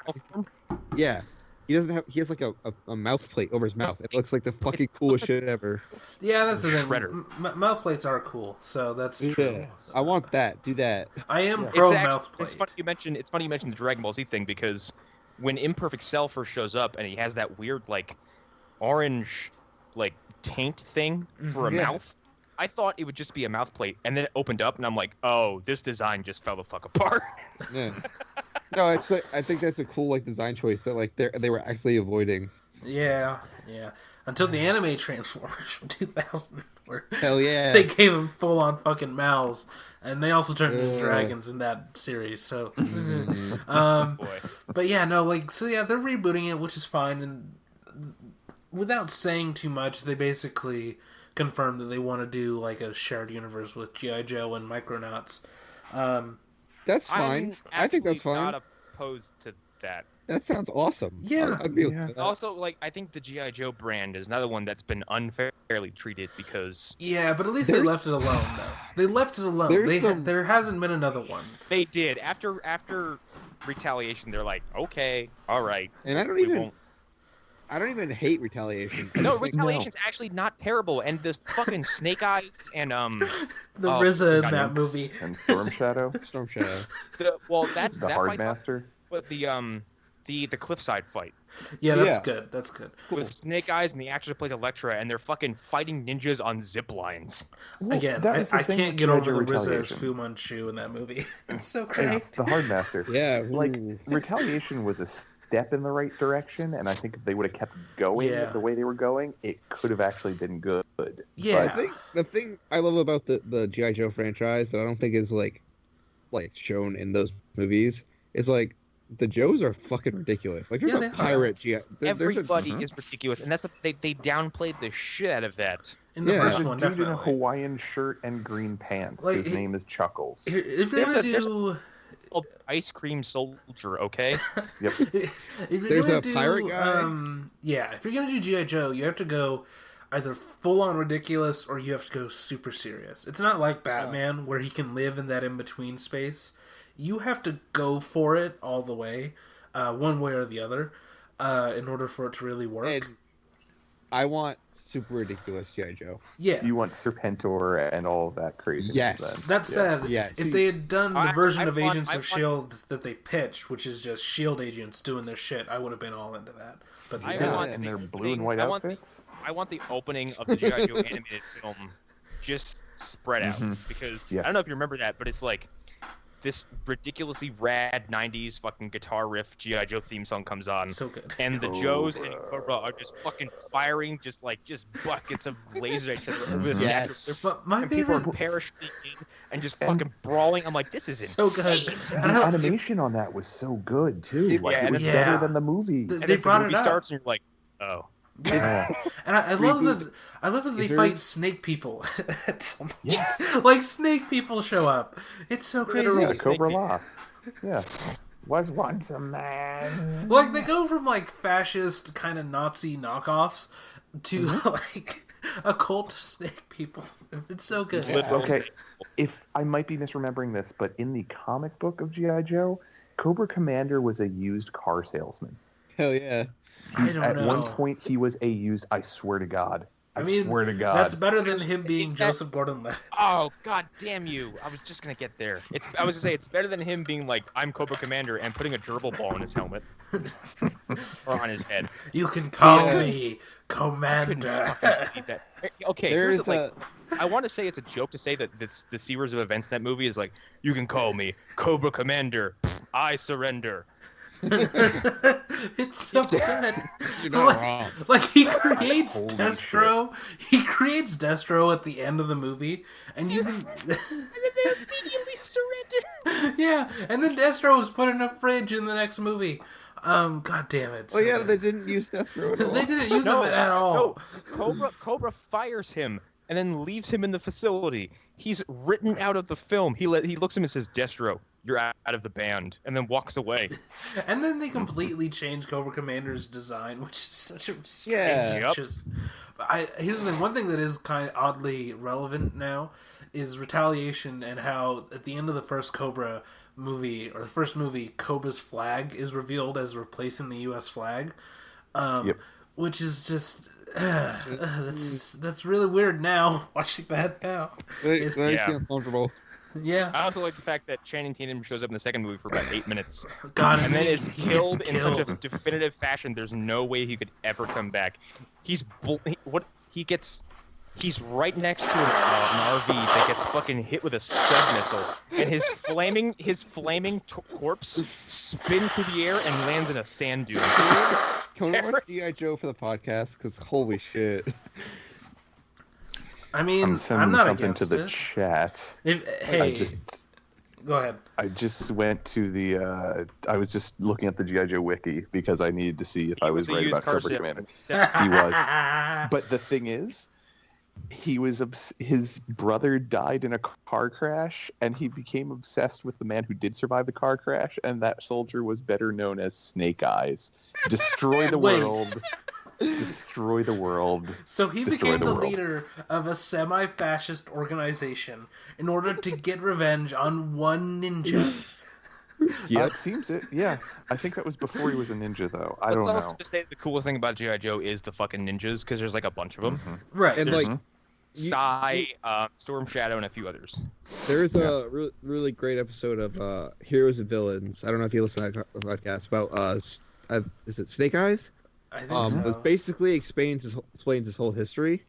Speaker 3: Yeah. He has, like, a mouth plate over his mouth. It looks like the fucking coolest shit ever.
Speaker 2: Yeah, that's the thing.
Speaker 1: Shredder.
Speaker 2: Mouth plates are cool, so that's true.
Speaker 3: Yeah. I want that. Do that.
Speaker 2: I am pro mouth plate.
Speaker 1: It's funny you mentioned the Dragon Ball Z thing because when Imperfect Cell first shows up and he has that weird like orange like taint thing for a mouth, I thought it would just be a mouth plate, and then it opened up and I'm like, oh, this design just fell the fuck apart.
Speaker 3: Yeah. No, it's like, I think that's a cool like design choice that like they were actually avoiding.
Speaker 2: Yeah. Until the anime Transformers from 2000, where
Speaker 3: hell yeah,
Speaker 2: they gave them full on fucking mouths, and they also turned into dragons in that series. So, but yeah, no, like so yeah, they're rebooting it, which is fine, and without saying too much, they basically confirmed that they want to do like a shared universe with G.I. Joe and Micronauts.
Speaker 3: That's fine. I think that's fine.
Speaker 1: I'm not opposed to that.
Speaker 3: That sounds awesome.
Speaker 2: Yeah.
Speaker 3: I'd be okay with that.
Speaker 1: Also, like, I think the G.I. Joe brand is another one that's been unfairly treated because...
Speaker 2: Yeah, but at least they left it alone, though. They left it alone. There hasn't been another one.
Speaker 1: They did. After Retaliation, they're like, okay, all right.
Speaker 3: And I don't even hate Retaliation.
Speaker 1: No, Retaliation's actually not terrible, and the fucking Snake Eyes and
Speaker 2: the RZA in that movie
Speaker 4: and Storm Shadow.
Speaker 3: That's
Speaker 4: the Hardmaster.
Speaker 1: But the cliffside fight.
Speaker 2: Yeah, that's good. That's good.
Speaker 1: With Snake Eyes and the actor who plays Elektra, and they're fucking fighting ninjas on zip lines.
Speaker 2: Again, I can't get over the RZA as Fu Manchu in that movie. It's so great.
Speaker 4: It's the Hardmaster.
Speaker 3: Yeah,
Speaker 4: like Retaliation was a step in the right direction, and I think if they would have kept going the way they were going, it could have actually been good.
Speaker 2: Yeah,
Speaker 3: I think the thing I love about the G.I. Joe franchise that I don't think is like
Speaker 5: like shown in those movies is like the Joes are fucking ridiculous. Like there's
Speaker 2: Yeah, they
Speaker 5: a
Speaker 2: are.
Speaker 5: pirate GI.
Speaker 1: Everybody is ridiculous, and they downplayed the shit out of that.
Speaker 2: In the
Speaker 5: Yeah.
Speaker 2: first
Speaker 4: There's a
Speaker 2: one,
Speaker 4: dude in a
Speaker 2: definitely.
Speaker 4: Hawaiian shirt and green pants.
Speaker 2: Like,
Speaker 4: His name is Chuckles.
Speaker 2: If you're
Speaker 1: There's
Speaker 2: gonna
Speaker 1: a-
Speaker 2: do,
Speaker 1: Called Ice Cream Soldier, okay?
Speaker 2: if you're
Speaker 5: There's
Speaker 2: gonna
Speaker 5: a
Speaker 2: do,
Speaker 5: pirate guy.
Speaker 2: yeah, if you're gonna do GI Joe, you have to go either full on ridiculous or you have to go super serious. It's not like Batman where he can live in that in between space. You have to go for it all the way, one way or the other, in order for it to really work.
Speaker 5: And I want super ridiculous GI Joe.
Speaker 2: Yeah.
Speaker 4: You want Serpentor and all of that craziness.
Speaker 5: Yes.
Speaker 4: Then.
Speaker 2: That said,
Speaker 5: Yes.
Speaker 2: if they had done the version of Agents of
Speaker 1: I want-
Speaker 2: S.H.I.E.L.D. that they pitched, which is just S.H.I.E.L.D. agents doing their shit, I would have been all into that. But they
Speaker 1: I
Speaker 2: didn't.
Speaker 1: want
Speaker 4: and
Speaker 1: the
Speaker 4: their blue and
Speaker 1: opening-
Speaker 4: white
Speaker 1: I want
Speaker 4: outfits.
Speaker 1: I want the opening of the G.I. Joe animated film just spread out because
Speaker 4: Yes.
Speaker 1: I don't know if you remember that, but it's like this ridiculously rad '90s fucking guitar riff G.I. Joe theme song comes on,
Speaker 2: So good.
Speaker 1: and the Joes and Cobra are just fucking firing just buckets of lasers at each other over this
Speaker 5: Yes.
Speaker 1: actor.
Speaker 2: But my
Speaker 1: And people are
Speaker 2: favorite...
Speaker 1: parachuting and just fucking brawling. I'm like, this is
Speaker 2: So
Speaker 1: insane.
Speaker 2: good.
Speaker 4: The
Speaker 2: And how-
Speaker 4: animation on that was so good too. Like,
Speaker 1: Yeah,
Speaker 4: it was
Speaker 2: yeah.
Speaker 4: better than the movie.
Speaker 2: The-
Speaker 1: And
Speaker 2: They
Speaker 1: then
Speaker 2: brought
Speaker 1: the
Speaker 2: it
Speaker 1: movie
Speaker 2: up.
Speaker 1: starts and you're like, oh.
Speaker 4: Yeah.
Speaker 2: And I love
Speaker 5: Reboot.
Speaker 2: that. I love that they
Speaker 5: Is there-
Speaker 2: fight snake people. At some point.
Speaker 4: Yes.
Speaker 2: Like snake people show up. It's so crazy.
Speaker 4: Yeah,
Speaker 1: Snake
Speaker 4: Cobra
Speaker 1: Man.
Speaker 4: Law. Yeah. Was once a man.
Speaker 2: Like they go from like fascist kind of Nazi knockoffs to like occult snake people. It's so good.
Speaker 1: Literal
Speaker 4: Okay.
Speaker 1: snake.
Speaker 4: If I might be misremembering this, but in the comic book of G.I. Joe, Cobra Commander was a used car salesman.
Speaker 5: Hell yeah.
Speaker 2: I don't
Speaker 4: At
Speaker 2: know.
Speaker 4: one point, he was a used. I swear to God. I
Speaker 2: mean,
Speaker 4: swear to God.
Speaker 2: That's better than him being
Speaker 1: Is that-
Speaker 2: Joseph Gordon-Levitt.
Speaker 1: Oh, god damn you. I was just gonna get there. I was gonna say, it's better than him being like, I'm Cobra Commander and putting a gerbil ball in his helmet. Or on his head.
Speaker 2: You can call
Speaker 5: Yeah.
Speaker 2: me Commander.
Speaker 1: Believe that. Okay,
Speaker 5: There's
Speaker 1: here's like, I want to say it's a joke to say that the series of events in that movie is like, you can call me Cobra Commander. I surrender.
Speaker 2: It's so good.
Speaker 5: You're not
Speaker 2: Like-
Speaker 5: wrong.
Speaker 2: Like he creates
Speaker 4: Holy
Speaker 2: Destro. He creates Destro at the end of the movie, and you can.
Speaker 1: And then they immediately surrender.
Speaker 2: Yeah, and then Destro was put in a fridge in the next movie. God damn it!
Speaker 5: Oh yeah, they didn't use Deathstroke at all.
Speaker 2: They didn't use him at all.
Speaker 1: No, Cobra fires him and then leaves him in the facility. He's written out of the film. He looks at him and says, Destro, you're out of the band, and then walks away.
Speaker 2: And then they completely changed Cobra Commander's design, which is such a strange
Speaker 5: Yeah.
Speaker 2: choice. But here's the thing: one thing that is kind of oddly relevant now is Retaliation, and how at the end of the first Cobra movie, or the first movie, Cobra's flag is revealed as replacing the U.S. flag,
Speaker 4: Yep.
Speaker 2: which is just that's really weird now. Watching that now,
Speaker 5: That makes
Speaker 1: Yeah.
Speaker 5: me uncomfortable.
Speaker 2: yeah.
Speaker 1: I also like the fact that Channing Tatum shows up in the second movie for about 8 minutes.
Speaker 2: God,
Speaker 1: And then
Speaker 2: he
Speaker 1: is
Speaker 2: gets
Speaker 1: killed in such a
Speaker 2: killed.
Speaker 1: definitive fashion. There's no way he could ever come back. He's right next to an RV that gets fucking hit with a Scud missile, and his flaming corpse spins through the air and lands in a sand dune.
Speaker 5: Can we watch G.I. Joe for the podcast? Because holy shit.
Speaker 2: I mean,
Speaker 4: I'm
Speaker 2: I'm
Speaker 4: sending
Speaker 2: not
Speaker 4: something
Speaker 2: against
Speaker 4: to the
Speaker 2: it.
Speaker 4: chat.
Speaker 2: Hey, go ahead.
Speaker 4: I just went to the. I was just looking at the GI Joe wiki because I needed to see if I was right about Cobra Commander. He was. But the thing is, his brother died in a car crash, and he became obsessed with the man who did survive the car crash, and that soldier was better known as Snake Eyes. Destroy the
Speaker 2: Wait.
Speaker 4: world. Destroy the world.
Speaker 2: So he
Speaker 4: Destroy
Speaker 2: became
Speaker 4: the
Speaker 2: the
Speaker 4: world.
Speaker 2: leader of a semi-fascist organization in order to get revenge on one ninja.
Speaker 4: It seems it. Yeah, I think that was before he was a ninja, though. I
Speaker 1: Let's
Speaker 4: don't
Speaker 1: also
Speaker 4: know.
Speaker 1: just say the coolest thing about G.I. Joe is the fucking ninjas, because there's like a bunch of them.
Speaker 2: Right.
Speaker 5: And
Speaker 1: There's-
Speaker 5: like,
Speaker 1: Psy, Storm Shadow, and a few others.
Speaker 5: there's a really great episode of Heroes and Villains. I don't know if you listen to that podcast about is it Snake Eyes?
Speaker 2: I think
Speaker 5: It
Speaker 2: so.
Speaker 5: basically explains his whole history,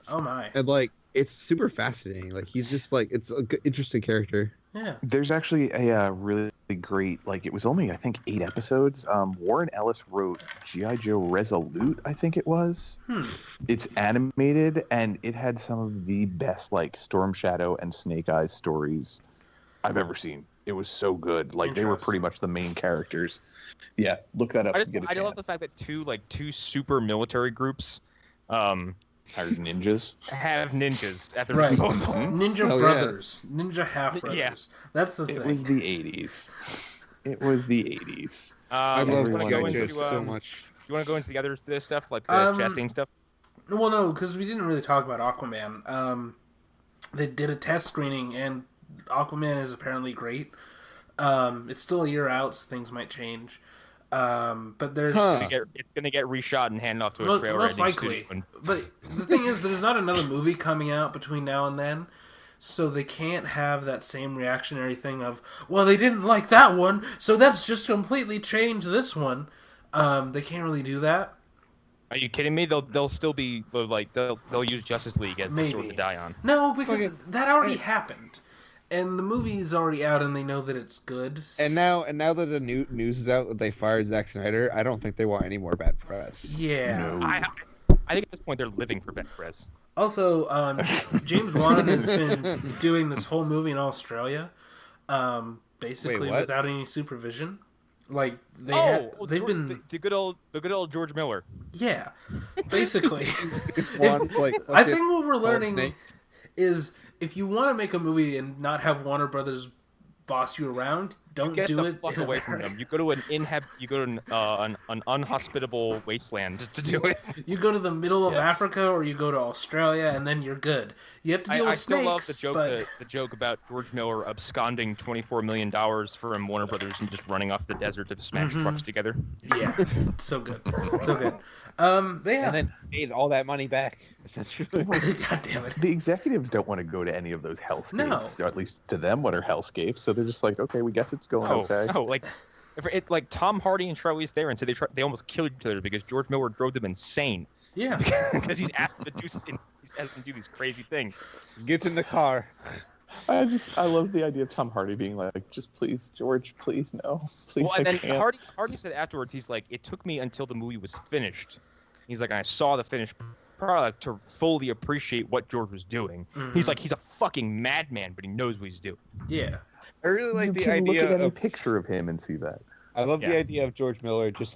Speaker 2: Oh my.
Speaker 5: and like it's super fascinating. Like he's just like it's a good, interesting character.
Speaker 2: Yeah.
Speaker 4: There's actually a really great, like, it was only, I think, 8 episodes. Warren Ellis wrote G.I. Joe Resolute, I think it was. It's animated, and it had some of the best, like, Storm Shadow and Snake Eyes stories I've ever seen. It was so good. Like they were pretty much the main characters. Yeah, look that up.
Speaker 1: I love the fact that two super military groups
Speaker 4: Hired ninjas.
Speaker 1: have ninjas at their
Speaker 2: Right.
Speaker 1: disposal.
Speaker 2: Ninja brothers, ninja half brothers.
Speaker 1: Yeah.
Speaker 2: That's the thing.
Speaker 4: It was the 80s. It was the 80s.
Speaker 5: I love
Speaker 4: everyone
Speaker 5: ninjas
Speaker 4: knows
Speaker 5: so much.
Speaker 1: Do you want to go into the stuff, like the Chastain stuff?
Speaker 2: Well, no, because we didn't really talk about Aquaman. They did a test screening, and Aquaman is apparently great. It's still a year out, so things might change. But there's
Speaker 1: It's gonna get reshot and handed off to a trailer.
Speaker 2: most likely. But the thing is, there's not another movie coming out between now and then, so they can't have that same reactionary thing of, well, they didn't like that one, so that's just completely changed this one. They can't really do that.
Speaker 1: Are you kidding me? They'll still be they'll use Justice League as the sword to die on.
Speaker 2: No, because that already happened. And the movie is already out, and they know that it's good.
Speaker 5: And now that the news is out that they fired Zack Snyder, I don't think they want any more bad press.
Speaker 2: Yeah.
Speaker 4: No.
Speaker 1: I think at this point they're living for bad press.
Speaker 2: Also, James Wan has been doing this whole movie in Australia, basically
Speaker 5: Wait, what?
Speaker 2: without any supervision. Like they've been
Speaker 1: the good old George Miller.
Speaker 2: yeah, basically.
Speaker 5: Wan's like,
Speaker 2: I
Speaker 5: okay,
Speaker 2: think what we're
Speaker 5: Solid
Speaker 2: learning
Speaker 5: Snake.
Speaker 2: is if you want to make a movie and not have Warner Brothers boss you around, don't
Speaker 1: Get
Speaker 2: do
Speaker 1: the
Speaker 2: it.
Speaker 1: fuck
Speaker 2: in
Speaker 1: away from
Speaker 2: America.
Speaker 1: them. You go to an unhospitable wasteland to do it.
Speaker 2: You go to the middle of
Speaker 1: Yes.
Speaker 2: Africa, or you go to Australia, and then you're good. You have to deal
Speaker 1: I
Speaker 2: with
Speaker 1: still
Speaker 2: snakes,
Speaker 1: love the joke
Speaker 2: but
Speaker 1: the joke about George Miller absconding $24 million from Warner Brothers and just running off the desert to smash trucks together.
Speaker 2: yeah, so good, so good. But yeah,
Speaker 5: And then paid all that money back, essentially.
Speaker 2: God damn it.
Speaker 4: The executives don't want to go to any of those hellscapes,
Speaker 2: No.
Speaker 4: or at least to them, what are hellscapes? So they're just like, okay, we guess it's going okay.
Speaker 1: No, like Tom Hardy and Charlize Theron said they almost killed each other because George Miller drove them insane
Speaker 2: Yeah,
Speaker 1: because he's asked them to do these crazy things.
Speaker 5: Gets in the car.
Speaker 4: I love the idea of Tom Hardy being like, just please, George, please no, please.
Speaker 1: Well, and
Speaker 4: I
Speaker 1: then
Speaker 4: can't.
Speaker 1: Hardy said afterwards, he's like, it took me until the movie was finished. He's like, I saw the finished product to fully appreciate what George was doing. He's like, he's a fucking madman, but he knows what he's doing.
Speaker 2: yeah.
Speaker 5: I really like
Speaker 4: You
Speaker 5: the
Speaker 4: can look
Speaker 5: idea
Speaker 4: at any
Speaker 5: of.
Speaker 4: picture of him and see that.
Speaker 5: I love
Speaker 1: Yeah.
Speaker 5: the idea of George Miller just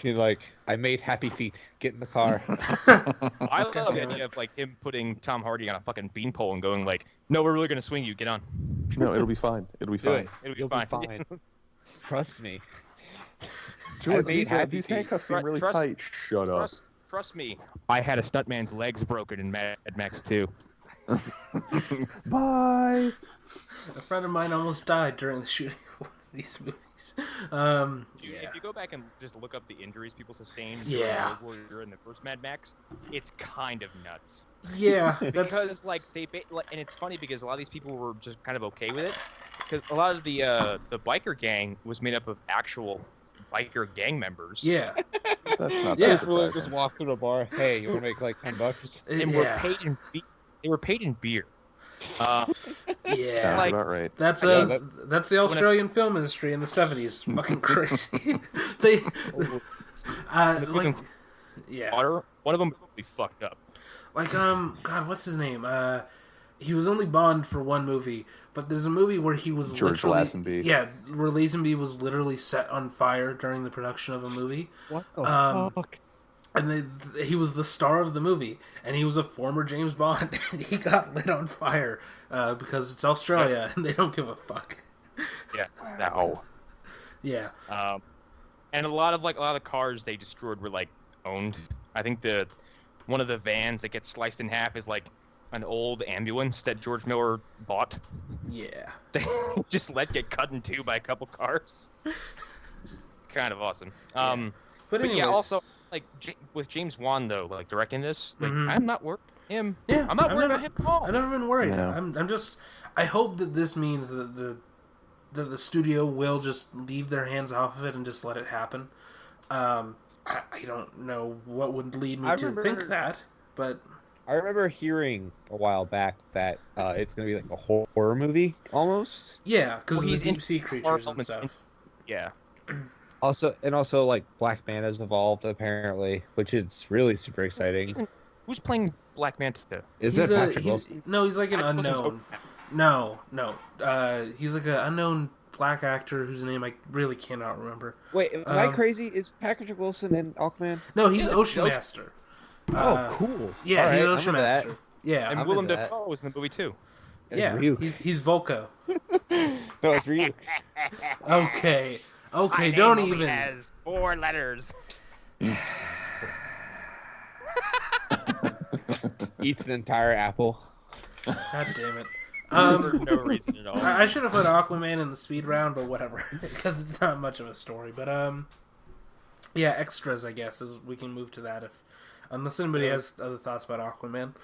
Speaker 5: being like, I made happy feet. Get in the car.
Speaker 1: I love the idea of like him putting Tom Hardy on a fucking beanpole and going like, no, we're really gonna swing you. Get on.
Speaker 4: No, it'll be fine. It'll be
Speaker 5: Do
Speaker 4: fine.
Speaker 5: it.
Speaker 1: It'll be
Speaker 5: You'll
Speaker 1: fine.
Speaker 5: be fine. Trust me.
Speaker 4: George,
Speaker 5: made happy
Speaker 4: these
Speaker 5: feet.
Speaker 4: handcuffs seem really
Speaker 1: Trust-
Speaker 4: tight. Shut up.
Speaker 1: Trust me. I had a stuntman's legs broken in Mad Max 2.
Speaker 4: Bye.
Speaker 2: A friend of mine almost died during the shooting of one of these movies.
Speaker 1: Dude,
Speaker 2: Yeah.
Speaker 1: if you go back and just look up the injuries people sustained
Speaker 2: Yeah.
Speaker 1: during the first Mad Max, it's kind of nuts.
Speaker 2: Yeah, that's
Speaker 1: Because like and it's funny because a lot of these people were just kind of okay with it because a lot of the biker gang was made up of actual biker gang members.
Speaker 2: yeah.
Speaker 4: That's not
Speaker 2: Yeah.
Speaker 4: that
Speaker 5: Just really just
Speaker 4: surprising.
Speaker 5: walk through the bar. Hey, you want to make like $10?
Speaker 1: and they were paid in beer.
Speaker 2: Yeah.
Speaker 4: Sounds
Speaker 1: like-
Speaker 4: about right.
Speaker 2: That's
Speaker 5: Yeah,
Speaker 2: that's the Australian film industry in the 70s. Fucking crazy. They like yeah.
Speaker 1: Water. One of them probably fucked up.
Speaker 2: Like God, what's his name? He was only Bond for one movie, but there's a movie where he was
Speaker 4: George
Speaker 2: literally
Speaker 4: Lazenby.
Speaker 2: Yeah, where Lazenby was literally set on fire during the production of a movie.
Speaker 5: What the
Speaker 2: fuck? And he was the star of the movie, and he was a former James Bond, and he got lit on fire because it's Australia, and they don't give a fuck.
Speaker 1: Yeah. No.
Speaker 2: Yeah.
Speaker 1: And a lot of the cars they destroyed were like owned. I think one of the vans that gets sliced in half is like an old ambulance that George Miller bought.
Speaker 2: Yeah.
Speaker 1: They just let get cut in two by a couple cars. It's kind of awesome.
Speaker 2: Yeah. But
Speaker 1: But
Speaker 2: anyways,
Speaker 1: yeah, also like with James Wan though, like directing this, like
Speaker 2: Mhm.
Speaker 1: I'm not worried about him.
Speaker 2: Yeah,
Speaker 1: I'm not
Speaker 2: I've
Speaker 1: worried
Speaker 2: never-
Speaker 1: about him at all.
Speaker 2: I've never been worried.
Speaker 4: No.
Speaker 2: I'm just. I hope that this means that the studio will just leave their hands off of it and just let it happen. I don't know what would lead me
Speaker 5: I
Speaker 2: to
Speaker 5: remember-
Speaker 2: think that, but
Speaker 5: I remember hearing a while back that it's gonna be like a horror movie almost.
Speaker 2: yeah, because
Speaker 1: Well,
Speaker 2: of
Speaker 1: he's
Speaker 2: the
Speaker 1: in
Speaker 2: deep sea creatures and stuff.
Speaker 1: Yeah.
Speaker 5: Also like Black Manta's involved apparently, which is really super exciting.
Speaker 1: Who's playing Black Manta?
Speaker 5: Is
Speaker 2: He's
Speaker 5: it Patrick
Speaker 2: he's,
Speaker 5: Wilson?
Speaker 2: no, he's like an
Speaker 1: Patrick Wilson's
Speaker 2: unknown.
Speaker 1: Hope-
Speaker 2: No. He's like an unknown black actor whose name I really cannot remember.
Speaker 5: Wait, am I crazy? Is Patrick Wilson in Aquaman?
Speaker 2: No, he's Ocean Master.
Speaker 5: Cool.
Speaker 2: Yeah,
Speaker 5: All
Speaker 2: he's
Speaker 5: right,
Speaker 2: Ocean
Speaker 5: I'm into that.
Speaker 2: Master. Yeah,
Speaker 1: And
Speaker 5: I'm
Speaker 1: Willem
Speaker 5: into that.
Speaker 1: Dafoe was in the movie too.
Speaker 2: yeah.
Speaker 5: Ryuk.
Speaker 2: He's Volko.
Speaker 5: No, it's Ryuk.
Speaker 2: Okay,
Speaker 1: My
Speaker 2: don't
Speaker 1: name only
Speaker 2: even.
Speaker 1: has 4 letters.
Speaker 5: Eats an entire apple.
Speaker 2: God damn it.
Speaker 1: For no reason at all.
Speaker 2: I should have put Aquaman in the speed round, but whatever, because it's not much of a story. But yeah, extras. I guess is we can move to that unless anybody has other thoughts about Aquaman.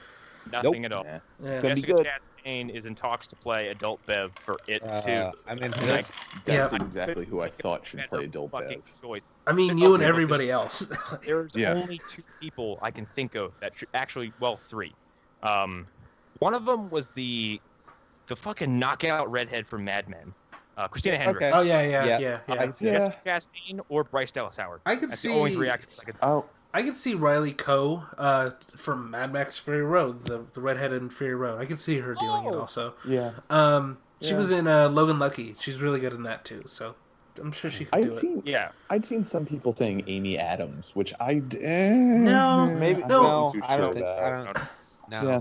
Speaker 1: Nothing at all.
Speaker 3: Yeah.
Speaker 2: Yeah.
Speaker 3: gonna be
Speaker 1: Jessica
Speaker 3: good.
Speaker 1: Chastain is in talks to play Adult Bev for It too.
Speaker 5: I'm into
Speaker 1: Like,
Speaker 5: this.
Speaker 4: That's
Speaker 2: Yeah.
Speaker 4: exactly who I thought should play Adult
Speaker 1: fucking
Speaker 4: Bev.
Speaker 1: choice.
Speaker 2: I mean, you and
Speaker 1: Okay,
Speaker 2: everybody else.
Speaker 1: There's
Speaker 4: Yeah.
Speaker 1: only 2 people I can think of that should actually, well, 3. One of them was the fucking knockout redhead from Mad Men, Christina Hendricks.
Speaker 5: Okay.
Speaker 2: Oh yeah.
Speaker 5: I can see it.
Speaker 4: Yeah.
Speaker 1: Jessica Chastain or Bryce Dallas Howard.
Speaker 2: I could
Speaker 1: That's
Speaker 2: see.
Speaker 1: the only 3 actors I could.
Speaker 4: Oh,
Speaker 2: I could see Riley Coe from Mad Max Fury Road, the redhead in Fury Road. I could see her doing it
Speaker 1: Oh.
Speaker 2: also.
Speaker 4: yeah.
Speaker 2: She
Speaker 4: Yeah.
Speaker 2: was in Logan Lucky. She's really good in that too. So I'm sure she could do it.
Speaker 1: Yeah.
Speaker 4: I'd seen some people saying Amy Adams, which
Speaker 2: No,
Speaker 3: maybe-
Speaker 4: I
Speaker 2: no,
Speaker 4: wasn't too
Speaker 5: I don't
Speaker 4: sure
Speaker 5: think.
Speaker 4: about.
Speaker 5: I don't. No.
Speaker 4: Yeah,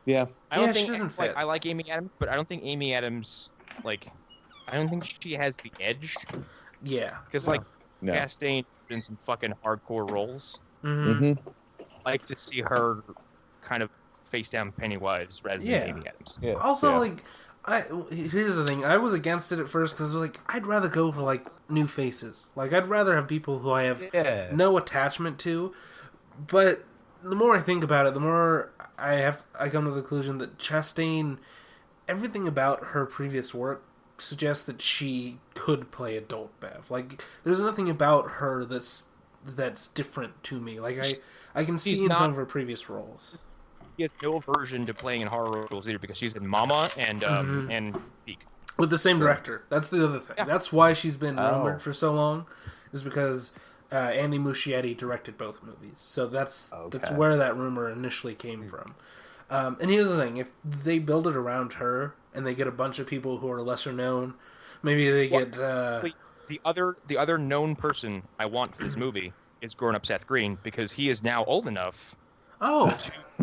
Speaker 4: yeah.
Speaker 1: I don't
Speaker 2: Yeah, she
Speaker 1: think
Speaker 2: doesn't
Speaker 1: like
Speaker 2: fit.
Speaker 1: I like Amy Adams, but I don't think Amy Adams I don't think she has the edge
Speaker 2: Yeah.
Speaker 1: because like
Speaker 4: No.
Speaker 1: Chastain in some fucking hardcore roles.
Speaker 2: hmm
Speaker 4: Mm-hmm.
Speaker 1: I like to see her kind of face down Pennywise rather than
Speaker 2: Yeah.
Speaker 1: Amy Adams.
Speaker 3: Yeah.
Speaker 2: Also,
Speaker 4: Yeah.
Speaker 2: like, here's the thing. I was against it at first because like I'd rather go for like new faces. Like I'd rather have people who I have
Speaker 5: Yeah.
Speaker 2: no attachment to. But the more I think about it, the more I come to the conclusion that Chastain, everything about her previous work suggests that she could play Adult Bev. Like there's nothing about her that's different to me. Like I can see
Speaker 1: She's
Speaker 2: in some
Speaker 1: not-
Speaker 2: of her previous roles.
Speaker 1: She has no aversion to playing in horror roles either because she's in Mama and
Speaker 2: Mhm.
Speaker 1: and Peak.
Speaker 2: With the same director. That's the other thing.
Speaker 1: Yeah.
Speaker 2: That's why she's been
Speaker 4: Oh.
Speaker 2: rumored for so long, is because Andy Muschietti directed both movies. So that's
Speaker 4: Okay.
Speaker 2: where that rumor initially came from. And here's the thing: if they build it around her and they get a bunch of people who are lesser known, maybe they
Speaker 1: Well,
Speaker 2: get.
Speaker 1: Wait, the other known person I want for this movie is grown-up Seth Green because he is now old enough
Speaker 2: Oh,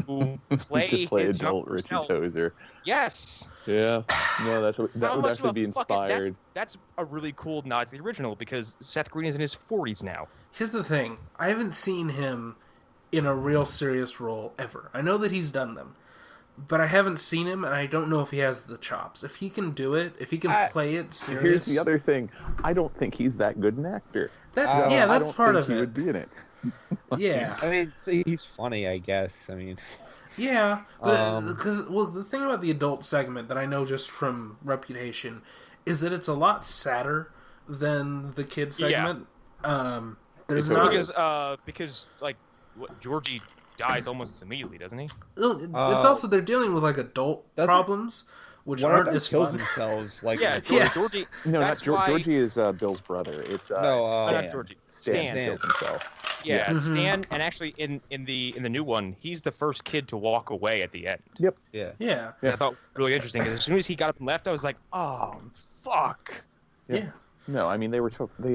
Speaker 1: to play,
Speaker 4: to play
Speaker 1: his
Speaker 4: adult
Speaker 1: younger
Speaker 4: Richard
Speaker 1: self.
Speaker 4: Tozer.
Speaker 1: Yes.
Speaker 4: Yeah. No, that
Speaker 1: How
Speaker 4: would
Speaker 1: much
Speaker 4: actually
Speaker 1: of
Speaker 4: be
Speaker 1: a fucking-
Speaker 4: inspired.
Speaker 1: That's a really cool nod to the original because Seth Green is in his 40s now.
Speaker 2: here's the thing: I haven't seen him in a real serious role ever. I know that he's done them, but I haven't seen him, and I don't know if he has the chops. If he can do it, if he can play it serious,
Speaker 4: Here's the other thing. I don't think he's that good an actor.
Speaker 2: That's
Speaker 5: I
Speaker 2: yeah,
Speaker 4: I
Speaker 2: that's
Speaker 4: don't
Speaker 2: part
Speaker 4: think
Speaker 2: of
Speaker 4: he
Speaker 2: it.
Speaker 4: would be in it.
Speaker 2: Yeah,
Speaker 5: I mean, see, he's funny, I guess. I mean,
Speaker 2: yeah, but
Speaker 5: Um,
Speaker 2: because the thing about the adult segment that I know just from Reputation is that it's a lot sadder than the kid
Speaker 1: Yeah.
Speaker 2: segment. There's
Speaker 4: It's
Speaker 2: not
Speaker 1: because like Georgie dies almost immediately, doesn't he?
Speaker 2: it's also they're dealing with like adult
Speaker 5: doesn't-
Speaker 2: problems, which
Speaker 5: one of
Speaker 2: aren't
Speaker 5: them
Speaker 2: as
Speaker 5: kills
Speaker 2: fun.
Speaker 5: themselves. Like,
Speaker 1: Yeah,
Speaker 2: Yeah.
Speaker 1: Georgie.
Speaker 4: No,
Speaker 1: That's
Speaker 4: not
Speaker 1: why-
Speaker 4: Georgie is Bill's brother. It's
Speaker 5: No,
Speaker 1: Not
Speaker 5: Stan.
Speaker 1: Georgie.
Speaker 4: Stan
Speaker 1: Stan.
Speaker 4: kills himself.
Speaker 1: Yeah,
Speaker 2: Mhm.
Speaker 1: Stan, and actually in the new one, he's the first kid to walk away at the end.
Speaker 5: yeah.
Speaker 2: Yeah,
Speaker 1: And I thought really interesting because as soon as he got up and left, I was like, oh fuck.
Speaker 4: Yeah.
Speaker 2: yeah.
Speaker 4: No, I mean they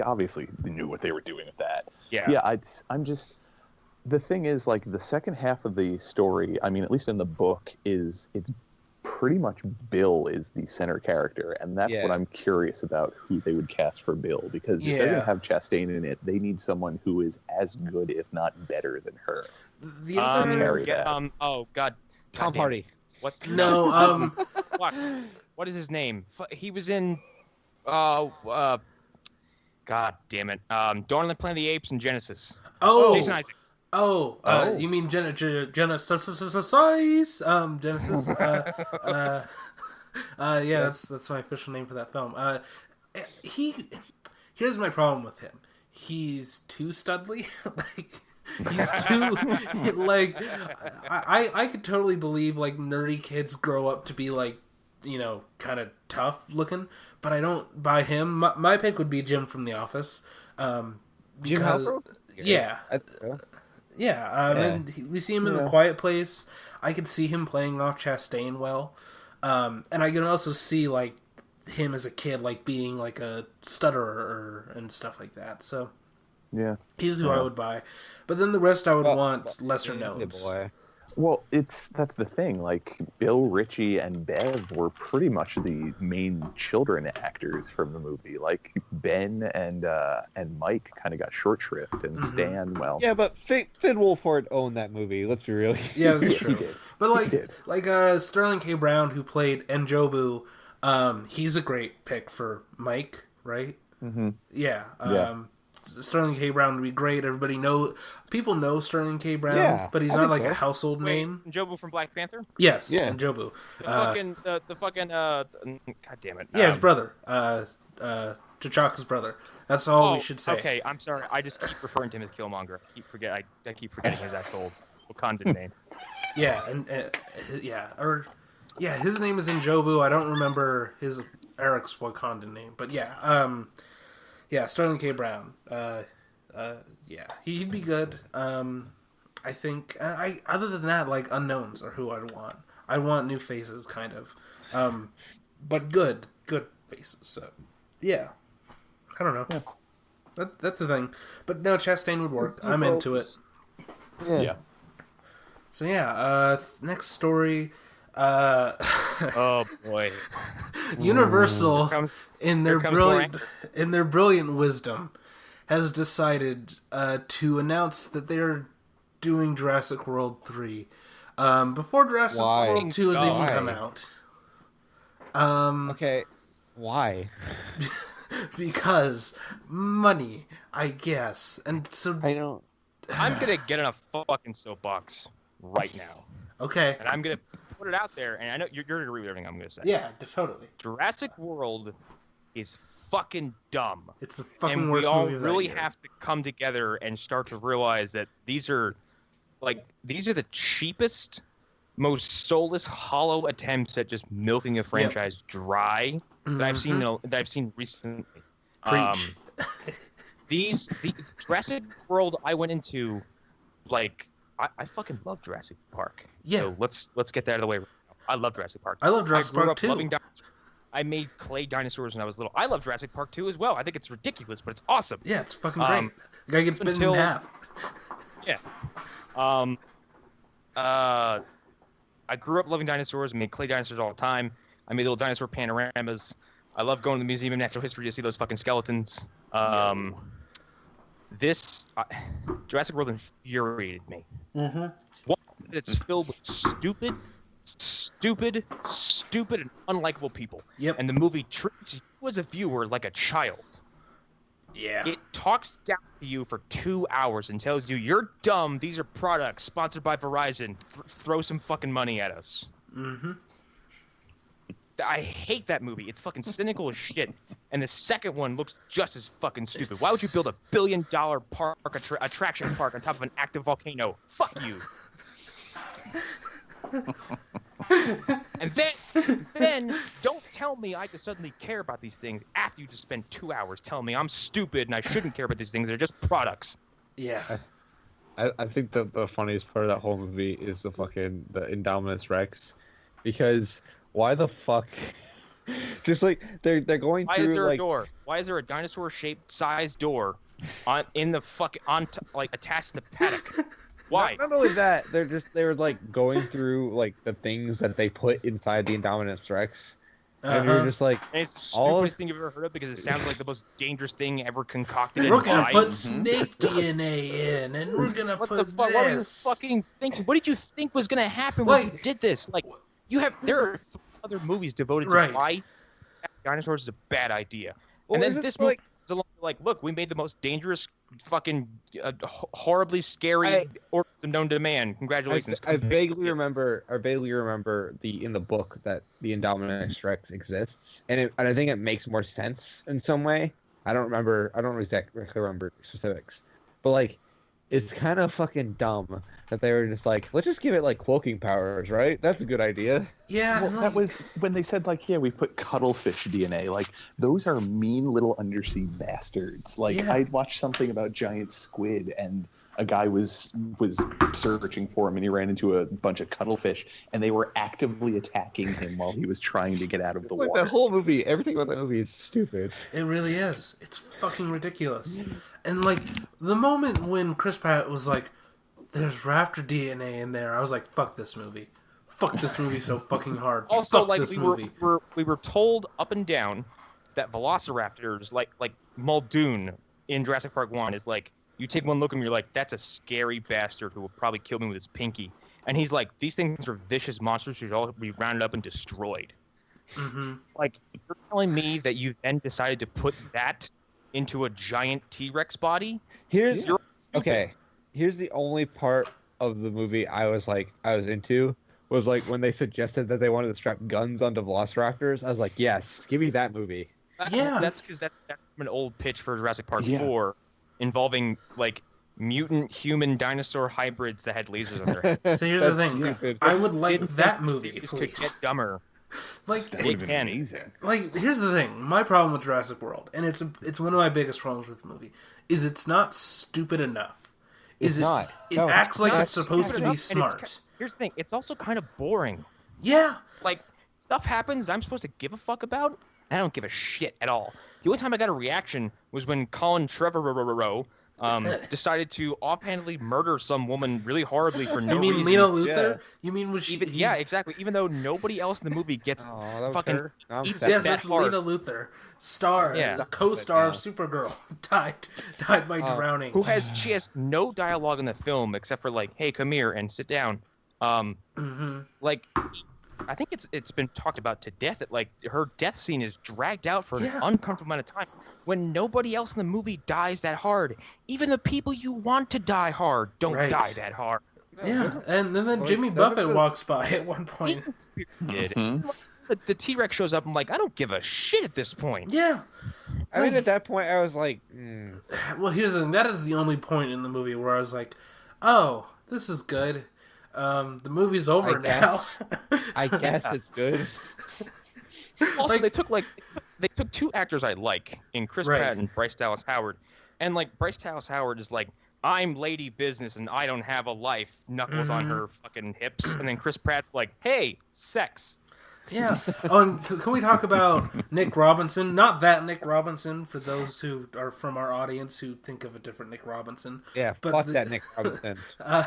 Speaker 4: obviously knew what they were doing with that.
Speaker 1: Yeah.
Speaker 4: Yeah, I'm just. The thing is, like, the second half of the story, I mean, at least in the book, it's pretty much Bill is the center character, and that's
Speaker 5: Yeah.
Speaker 4: what I'm curious about who they would cast for Bill, because if they're
Speaker 2: Yeah.
Speaker 4: gonna have Chastain in it, they need someone who is as good, if not better, than her.
Speaker 2: The other
Speaker 4: carry that.
Speaker 1: Oh god.
Speaker 5: Tom
Speaker 1: God damn it.
Speaker 5: Hardy.
Speaker 1: What's
Speaker 2: no,
Speaker 1: Fuck. What is his name? He was in God damn it. Dawn of the Planet of the Apes and Genesis.
Speaker 2: oh,
Speaker 1: Jason Isaacs.
Speaker 2: Oh, you mean Genesis? Genesis. Yeah, that's my official name for that film. Here's my problem with him. He's too studly. Like he's too like I could totally believe like nerdy kids grow up to be like, you know, kind of tough looking, but I don't buy him. My pick would be Jim from The Office.
Speaker 5: Jim
Speaker 2: because-
Speaker 5: Halpert?
Speaker 2: Yeah.
Speaker 5: Yeah.
Speaker 2: And we see him in The Quiet Place. I could see him playing off Chastain well. And I can also see like him as a kid like being like a stutterer and stuff like that. So
Speaker 4: Yeah.
Speaker 2: he's who I would buy. But then the rest I would want lesser known.
Speaker 5: Boy.
Speaker 4: Well, that's the thing. Like Bill, Richie, and Bev were pretty much the main children actors from the movie. Like Ben and Mike kind of got short shrift, and Stan, well,
Speaker 5: Yeah, but Finn Wolfhard owned that movie. Let's be real.
Speaker 2: Yeah, that's
Speaker 4: he
Speaker 2: true.
Speaker 4: did.
Speaker 2: But
Speaker 4: He did.
Speaker 2: Sterling K. Brown, who played Njobu, he's a great pick for Mike, right?
Speaker 4: Mm-hmm.
Speaker 2: Yeah.
Speaker 4: Yeah.
Speaker 2: Sterling K. Brown would be great. People know Sterling K. Brown,
Speaker 5: Yeah,
Speaker 2: but he's
Speaker 5: I
Speaker 2: not
Speaker 5: think
Speaker 2: like
Speaker 5: so.
Speaker 2: a household
Speaker 1: Wait,
Speaker 2: name.
Speaker 1: Jobu from Black Panther?
Speaker 2: Yes,
Speaker 5: Yeah.
Speaker 2: Njobu.
Speaker 1: The fucking God damn it.
Speaker 2: Yeah, his brother. T'Chaka's brother. That's all we should say.
Speaker 1: Okay, I'm sorry. I just keep referring to him as Killmonger. I keep forgetting his actual Wakandan name.
Speaker 2: Yeah, his name is Njobu. I don't remember his Eric's Wakandan name, but yeah, Sterling K. Brown. He'd be good. I think. Other than that, like unknowns are who I'd want. I want new faces, kind of, but good faces. So, yeah, I don't know.
Speaker 4: Yeah.
Speaker 2: That's the thing. But no, Chastain would work. I'm into it.
Speaker 4: Yeah.
Speaker 2: So yeah, next story.
Speaker 1: Oh boy.
Speaker 2: Universal, in their
Speaker 1: comes
Speaker 2: brilliant wisdom, has decided to announce that they are doing Jurassic World 3 before Jurassic
Speaker 5: Why?
Speaker 2: World 2 has even
Speaker 5: Why?
Speaker 2: come out.
Speaker 5: Okay, why?
Speaker 2: Because money, I guess, and so
Speaker 5: I don't.
Speaker 1: I'm gonna get on a fucking soapbox right now,
Speaker 2: okay,
Speaker 1: and I'm gonna put it out there. And I know you're gonna agree with everything I'm gonna say.
Speaker 2: yeah, totally.
Speaker 1: Jurassic World is fucking dumb.
Speaker 2: It's the fucking
Speaker 1: And
Speaker 2: worst
Speaker 1: we all
Speaker 2: movie of that
Speaker 1: really
Speaker 2: year.
Speaker 1: have to come together and start to realize that these are the cheapest, most soulless, hollow attempts at just milking a franchise dry that I've seen recently.
Speaker 2: Preach.
Speaker 1: The Jurassic World I went into, like I fucking love Jurassic Park.
Speaker 2: Yeah.
Speaker 1: So let's get that out of the way. Right now. I love Jurassic Park.
Speaker 2: I love Jurassic
Speaker 1: grew
Speaker 2: Park
Speaker 1: up
Speaker 2: too.
Speaker 1: loving dinosaurs. I made clay dinosaurs when I was little. I love Jurassic Park 2 as well. I think it's ridiculous, but it's awesome.
Speaker 2: Yeah, it's fucking great. The guy gets bitten
Speaker 1: until-
Speaker 2: in half.
Speaker 1: Yeah. I grew up loving dinosaurs. I made clay dinosaurs all the time. I made little dinosaur panoramas. I love going to the Museum of Natural History to see those fucking skeletons. Jurassic World infuriated me.
Speaker 2: Mm-hmm.
Speaker 1: One, it's filled with stupid, and unlikable people.
Speaker 2: Yep.
Speaker 1: And the movie treats you as a viewer like a child.
Speaker 2: Yeah.
Speaker 1: It talks down to you for 2 hours and tells you you're dumb. These are products sponsored by Verizon. Throw some fucking money at us.
Speaker 2: Mm-hmm.
Speaker 1: I hate that movie. It's fucking cynical as shit. And the second one looks just as fucking stupid. Why would you build $1 billion attraction park on top of an active volcano? Fuck you. And then don't tell me I have to suddenly care about these things after you just spend 2 hours telling me I'm stupid and I shouldn't care about these things. They're just products.
Speaker 2: Yeah.
Speaker 5: I think the funniest part of that whole movie is the Indominus Rex, because why the fuck? Just like they're going
Speaker 1: Why
Speaker 5: through
Speaker 1: is there
Speaker 5: like
Speaker 1: a door? Why is there a dinosaur-shaped sized door attached to the paddock? Why?
Speaker 5: Not only that, they're like going through like the things that they put inside the Indominus Rex, and you're just like,
Speaker 1: And it's the
Speaker 5: All-
Speaker 1: stupidest thing you've ever heard of because it sounds like the most dangerous thing ever concocted.
Speaker 2: We're
Speaker 1: and
Speaker 2: gonna
Speaker 1: lied.
Speaker 2: put snake DNA in, and we're gonna
Speaker 1: What
Speaker 2: put
Speaker 1: the fuck? What were you
Speaker 2: this.
Speaker 1: fucking thinking? What did you think was gonna happen when you
Speaker 2: Like-
Speaker 1: did this? Like, there are 3 other movies devoted to
Speaker 2: Right.
Speaker 1: why dinosaurs is a bad idea.
Speaker 5: Well,
Speaker 1: And then
Speaker 5: isn't
Speaker 1: this
Speaker 5: like-
Speaker 1: movie is along, like, look, we made the most dangerous, fucking, horribly scary organism known to man. Congratulations.
Speaker 5: I vaguely remember in the book that the Indominus Rex exists, and I think it makes more sense in some way. I don't exactly remember specifics, but like, it's kind of fucking dumb that they were just like, let's just give it like cloaking powers, right? That's a good idea.
Speaker 2: Yeah.
Speaker 4: Well,
Speaker 2: no,
Speaker 4: that was when they said, like, yeah, we put cuttlefish DNA. Like, those are mean little undersea bastards. Like,
Speaker 2: Yeah.
Speaker 4: I'd watch something about giant squid, and a guy was searching for him, and he ran into a bunch of cuttlefish, and they were actively attacking him while he was trying to get out of the
Speaker 3: Like
Speaker 4: water.
Speaker 3: the whole movie, everything about that movie is stupid.
Speaker 2: It really is. It's fucking ridiculous. And like the moment when Chris Pratt was like, "There's raptor DNA in there," I was like, "Fuck this movie! Fuck this movie so fucking hard."
Speaker 1: Also,
Speaker 2: Fuck
Speaker 1: like
Speaker 2: this
Speaker 1: we
Speaker 2: movie.
Speaker 1: were told up and down that velociraptors, like Muldoon in Jurassic Park 1, is like, you take one look at him, you're like, that's a scary bastard who will probably kill me with his pinky. And he's like, these things are vicious monsters who should all be rounded up and destroyed.
Speaker 2: Mm-hmm.
Speaker 1: Like, you're telling me that you then decided to put that into a giant T-Rex body?
Speaker 5: Here's
Speaker 1: You're
Speaker 5: okay. Here's the only part of the movie I was into was like when they suggested that they wanted to strap guns onto velociraptors. I was like, yes, give me that movie.
Speaker 1: That's because that's an old pitch for Jurassic Park
Speaker 4: Yeah.
Speaker 1: 4 involving, like, mutant human dinosaur hybrids that had lasers on their heads.
Speaker 2: So here's the
Speaker 3: That's
Speaker 2: thing.
Speaker 3: stupid.
Speaker 2: I would like that
Speaker 1: The
Speaker 2: movie,
Speaker 1: series could
Speaker 2: please.
Speaker 1: get dumber.
Speaker 2: Like,
Speaker 4: That would have been
Speaker 1: can.
Speaker 4: amazing.
Speaker 2: like here's the thing. My problem with Jurassic World, and it's one of my biggest problems with the movie, is it's not stupid enough.
Speaker 3: It's not.
Speaker 2: It
Speaker 3: No,
Speaker 2: acts like
Speaker 1: not
Speaker 2: it's supposed to
Speaker 1: stupid
Speaker 2: be
Speaker 1: enough, and
Speaker 2: smart.
Speaker 1: Here's the thing. It's also kind of boring.
Speaker 2: Yeah.
Speaker 1: Like, stuff happens that I'm supposed to give a fuck about. I don't give a shit at all. The only time I got a reaction was when Colin Trevorrow decided to offhandedly murder some woman really horribly for no
Speaker 2: You mean
Speaker 1: reason.
Speaker 2: Lena Luthor? You mean was she?
Speaker 1: Yeah, exactly. Even though nobody else in the movie gets
Speaker 5: Oh, that was
Speaker 1: fucking
Speaker 5: her. No, I'm
Speaker 1: eats
Speaker 5: sad.
Speaker 2: Yes,
Speaker 1: that
Speaker 2: that's
Speaker 1: hard.
Speaker 2: Lena Luthor, star,
Speaker 1: Yeah.
Speaker 2: the co-star of
Speaker 5: Yeah.
Speaker 2: Supergirl, died by drowning.
Speaker 1: she has no dialogue in the film except for like, hey, come here and sit down.
Speaker 2: Mm-hmm.
Speaker 1: Like, I think it's been talked about to death that like her death scene is dragged out for
Speaker 2: Yeah.
Speaker 1: an uncomfortable amount of time when nobody else in the movie dies that hard. Even the people you want to die hard don't
Speaker 2: Right.
Speaker 1: die that hard.
Speaker 2: Yeah, and then
Speaker 5: Well,
Speaker 2: Jimmy
Speaker 5: doesn't
Speaker 2: Buffett
Speaker 5: the-
Speaker 2: walks by at one point.
Speaker 1: Did.
Speaker 4: Mhm.
Speaker 1: The T-Rex shows up. I'm like, I don't give a shit at this point.
Speaker 2: Yeah.
Speaker 5: I mean,
Speaker 2: Like-
Speaker 5: at that point, I was like,
Speaker 2: Well, here's the thing. That is the only point in the movie where I was like, "Oh, this is good." The movie's over
Speaker 5: I
Speaker 2: now.
Speaker 5: guess. I guess it's good.
Speaker 1: Also,
Speaker 2: Like-
Speaker 1: they took two actors I like in Chris
Speaker 2: Right.
Speaker 1: Pratt and Bryce Dallas Howard, and like Bryce Dallas Howard is like, I'm lady business and I don't have a life. Knuckles on
Speaker 2: Mhm.
Speaker 1: her fucking hips, and then Chris Pratt's like, hey, sex.
Speaker 2: Yeah. Oh, and can we talk about Nick Robinson? Not that Nick Robinson, for those who are from our audience who think of a different Nick Robinson.
Speaker 5: Yeah,
Speaker 2: But
Speaker 5: fuck
Speaker 2: the-
Speaker 5: that Nick Robinson.
Speaker 2: Uh,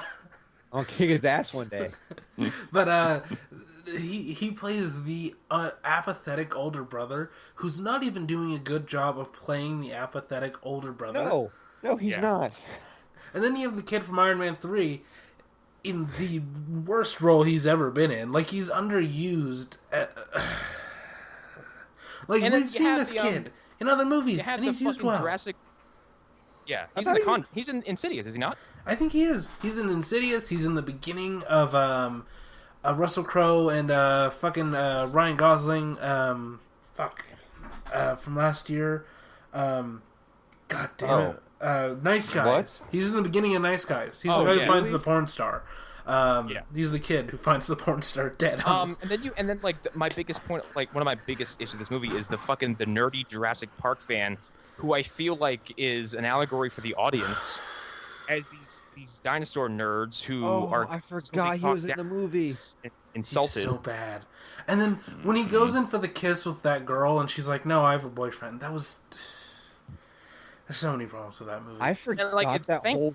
Speaker 5: I'll kick his ass one day.
Speaker 2: But he plays the apathetic older brother who's not even doing a good job of playing the apathetic older brother.
Speaker 5: No, he's
Speaker 1: Yeah.
Speaker 5: not.
Speaker 2: And then you have the kid from Iron Man 3 in the worst role he's ever been in. Like, he's underused. Like,
Speaker 1: And then
Speaker 2: we've
Speaker 1: you
Speaker 2: seen
Speaker 1: have
Speaker 2: this
Speaker 1: the,
Speaker 2: kid in other
Speaker 1: You
Speaker 2: movies,
Speaker 1: have
Speaker 2: and
Speaker 1: the
Speaker 2: he's used
Speaker 1: fucking
Speaker 2: well.
Speaker 1: Jurassic. Yeah, he's
Speaker 5: thought
Speaker 1: in
Speaker 5: he was-
Speaker 1: he's in Insidious, is he not?
Speaker 2: I think he is. He's in Insidious. He's in the beginning of Russell Crowe and Ryan Gosling. From last year. God damn it. Nice Guys.
Speaker 3: What?
Speaker 2: He's in the beginning of Nice Guys. He's
Speaker 1: Oh,
Speaker 2: the guy
Speaker 1: yeah.
Speaker 2: who finds
Speaker 5: Really?
Speaker 2: the porn star.
Speaker 1: Yeah.
Speaker 2: He's the kid who finds the porn star dead. On
Speaker 1: And then like my biggest point, like one of my biggest issues with this movie is the nerdy Jurassic Park fan, who I feel like is an allegory for the audience, as these dinosaur nerds who are
Speaker 5: I
Speaker 1: constantly
Speaker 5: forgot he was in
Speaker 1: talked
Speaker 5: the
Speaker 1: down
Speaker 5: movie.
Speaker 1: and insulted.
Speaker 2: He's so bad. And then when he goes in for the kiss with that girl, and she's like, "No, I have a boyfriend." That was. There's so many problems with that movie.
Speaker 5: I forgot
Speaker 1: like, it's-
Speaker 5: that
Speaker 1: thank
Speaker 5: whole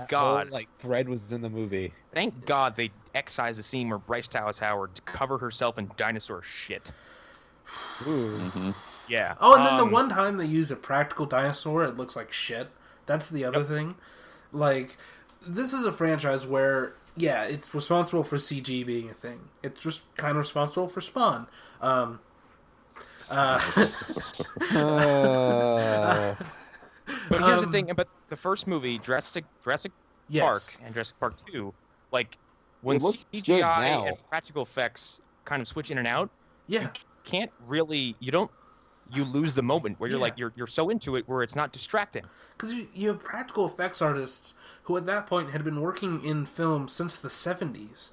Speaker 1: God.
Speaker 5: like thread was in the movie.
Speaker 1: Thank God they excised the scene where Bryce Dallas Howard covered herself in dinosaur shit.
Speaker 5: Ooh.
Speaker 4: Mhm.
Speaker 1: Yeah.
Speaker 2: Oh, and then the one time they used a practical dinosaur, it looks like shit. That's the other thing. Like, this is a franchise where, yeah, it's responsible for CG being a thing. It's just kind of responsible for Spawn.
Speaker 1: But here's the
Speaker 2: Um,
Speaker 1: thing about the first movie, Jurassic Park
Speaker 2: yes.
Speaker 1: and Jurassic Park 2, like when
Speaker 3: It looks good
Speaker 1: CGI
Speaker 3: now.
Speaker 1: and practical effects kind of switch in and out,
Speaker 2: Yeah.
Speaker 1: can't really you lose the moment where you're
Speaker 2: Yeah.
Speaker 1: like you're so into it where it's not distracting.
Speaker 2: Because you have practical effects artists who at that point had been working in film since the 70s,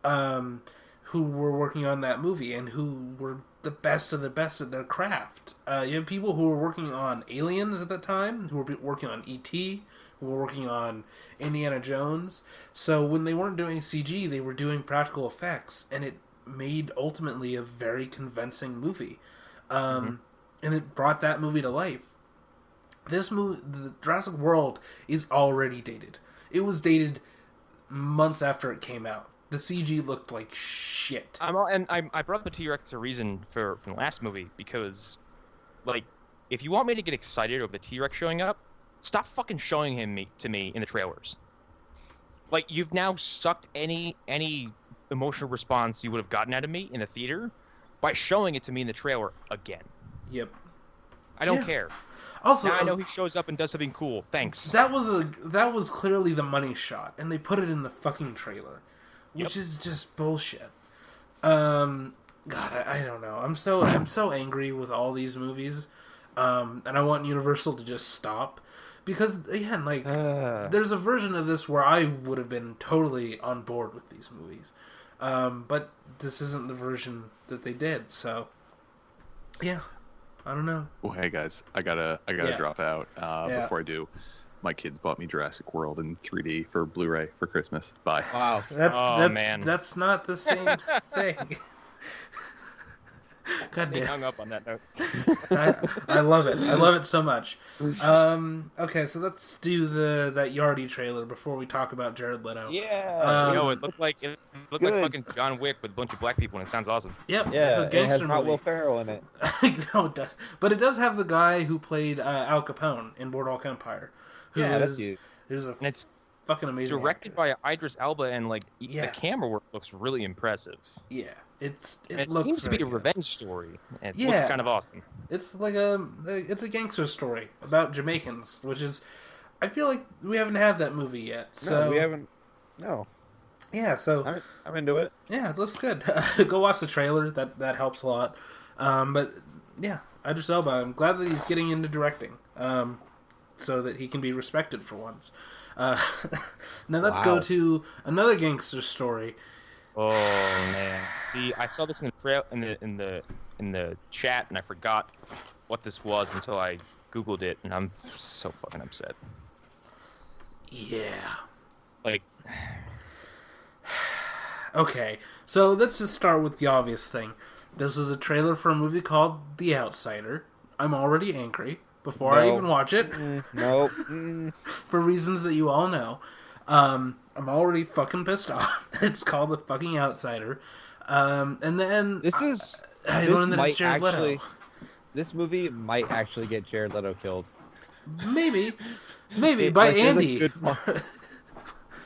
Speaker 2: who were working on that movie and who were the best of the best at their craft. You have people who were working on Aliens at that time, who were working on E.T., were working on Indiana Jones. So when they weren't doing CG, they were doing practical effects, and it made ultimately a very convincing movie. And it brought that movie to life. This movie, the Jurassic World, is already dated. It was dated months after it came out. The CG looked like shit.
Speaker 1: I brought up the T-Rex a reason from the last movie because, like, if you want me to get excited over the T-Rex showing up, stop fucking showing to me in the trailers. Like, you've now sucked any emotional response you would have gotten out of me in the theater by showing it to me in the trailer again.
Speaker 2: Yep.
Speaker 1: I don't care.
Speaker 2: Also,
Speaker 1: now I know he shows up and does something cool. Thanks.
Speaker 2: That was clearly the money shot, and they put it in the fucking trailer, which is just bullshit. God, I don't know. I'm so angry with all these movies, and I want Universal to just stop, because again, like, there's a version of this where I would have been totally on board with these movies, but this isn't the version that they did. So, yeah. I don't know.
Speaker 4: Well, hey guys, I gotta drop out before I do. My kids bought me Jurassic World in 3D for Blu-ray for Christmas. Bye.
Speaker 5: Wow.
Speaker 2: That's not the same thing. God
Speaker 1: They
Speaker 2: damn.
Speaker 1: hung up on that note.
Speaker 2: I love it. I love it so much. Okay, so let's do that Yardie trailer before we talk about Jared Leto.
Speaker 3: Yeah.
Speaker 1: It looked like fucking John Wick with a bunch of black people, and it sounds awesome.
Speaker 2: Yep.
Speaker 3: Yeah,
Speaker 2: it's a
Speaker 3: it
Speaker 2: gangster
Speaker 3: has not
Speaker 2: movie.
Speaker 3: Will Ferrell in it.
Speaker 2: No, it does. But it does have the guy who played Al Capone in Boardwalk Empire.
Speaker 3: That's you.
Speaker 2: Who's a
Speaker 1: And it's
Speaker 2: fucking amazing.
Speaker 1: directed
Speaker 2: actor.
Speaker 1: by Idris Elba, and like
Speaker 2: Yeah.
Speaker 1: the camera work looks really impressive.
Speaker 2: Yeah, it
Speaker 1: It
Speaker 2: looks
Speaker 1: seems to be a
Speaker 2: very good.
Speaker 1: revenge story. It
Speaker 2: Yeah.
Speaker 1: looks kind of awesome.
Speaker 2: It's like it's a gangster story about Jamaicans, which is, I feel like we haven't had that movie yet. So
Speaker 3: No, we haven't. No,
Speaker 2: yeah, so
Speaker 3: I'm into it.
Speaker 2: yeah, it looks good. Go watch the trailer. That helps a lot. But yeah, Idris Elba. I'm glad that he's getting into directing, so that he can be respected for once. Now let's go
Speaker 3: Wow.
Speaker 2: to another gangster story.
Speaker 1: Oh man! See, I saw this in the chat, and I forgot what this was until I Googled it, and I'm so fucking upset.
Speaker 2: Yeah.
Speaker 1: Like,
Speaker 2: Okay, so let's just start with the obvious thing. This is a trailer for a movie called The Outsider. I'm already angry before I
Speaker 3: No.
Speaker 2: even watch it,
Speaker 3: Nope.
Speaker 2: for reasons that you all know. I'm already fucking pissed off. It's called The fucking Outsider. And then
Speaker 3: This is.
Speaker 2: I
Speaker 3: this
Speaker 2: learned that it's
Speaker 3: might
Speaker 2: Jared
Speaker 3: actually.
Speaker 2: Leto.
Speaker 3: This movie might actually get Jared Leto killed.
Speaker 2: Maybe
Speaker 3: It-
Speaker 2: by
Speaker 3: like, there's a
Speaker 2: Andy.
Speaker 3: good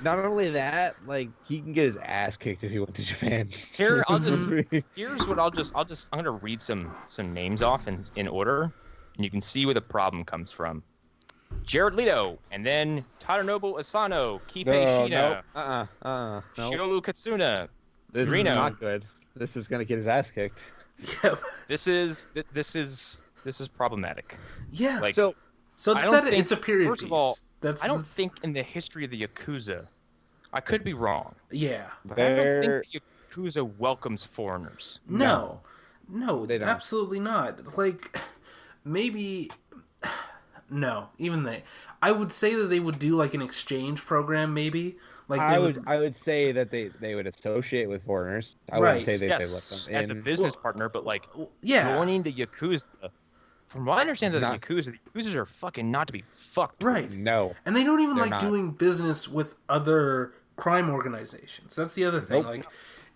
Speaker 3: Not only that, like, he can get his ass kicked if he went to Japan.
Speaker 1: Here, here's what I'm gonna read some names off in order, and you can see where the problem comes from. Jared Leto, and then Tadanobu Asano, Kipe Shina,
Speaker 3: No.
Speaker 1: Shiolu Katsuna.
Speaker 3: This
Speaker 1: Reno.
Speaker 3: is not good. This is gonna get his ass kicked.
Speaker 2: Yep.
Speaker 1: This is problematic.
Speaker 2: Yeah.
Speaker 1: Like,
Speaker 2: So
Speaker 1: I
Speaker 2: it's
Speaker 1: don't
Speaker 2: set.
Speaker 1: think-
Speaker 2: It's a period
Speaker 1: first
Speaker 2: piece.
Speaker 1: of all,
Speaker 2: that's
Speaker 1: I don't think in the history of the Yakuza, I could be wrong,
Speaker 2: Yeah.
Speaker 1: but I don't
Speaker 3: They're-
Speaker 1: think the Yakuza welcomes foreigners.
Speaker 2: No,
Speaker 3: They don't.
Speaker 2: absolutely not. Like, maybe, no, even they. I would say that they would do like an exchange program, maybe. Like
Speaker 3: I
Speaker 2: they
Speaker 3: would say that they would associate with foreigners. I
Speaker 2: Right.
Speaker 3: wouldn't say they
Speaker 1: Yes,
Speaker 3: let them
Speaker 1: as a
Speaker 3: in.
Speaker 1: business partner, but like
Speaker 2: yeah,
Speaker 1: joining the Yakuza. From what I understand, that
Speaker 3: Not-
Speaker 1: the Yakuzas are fucking not to be fucked
Speaker 2: right.
Speaker 1: with.
Speaker 3: No.
Speaker 2: And they don't even
Speaker 3: They're
Speaker 2: like
Speaker 3: not.
Speaker 2: doing business with other crime organizations. That's the other thing.
Speaker 3: Nope.
Speaker 2: Like,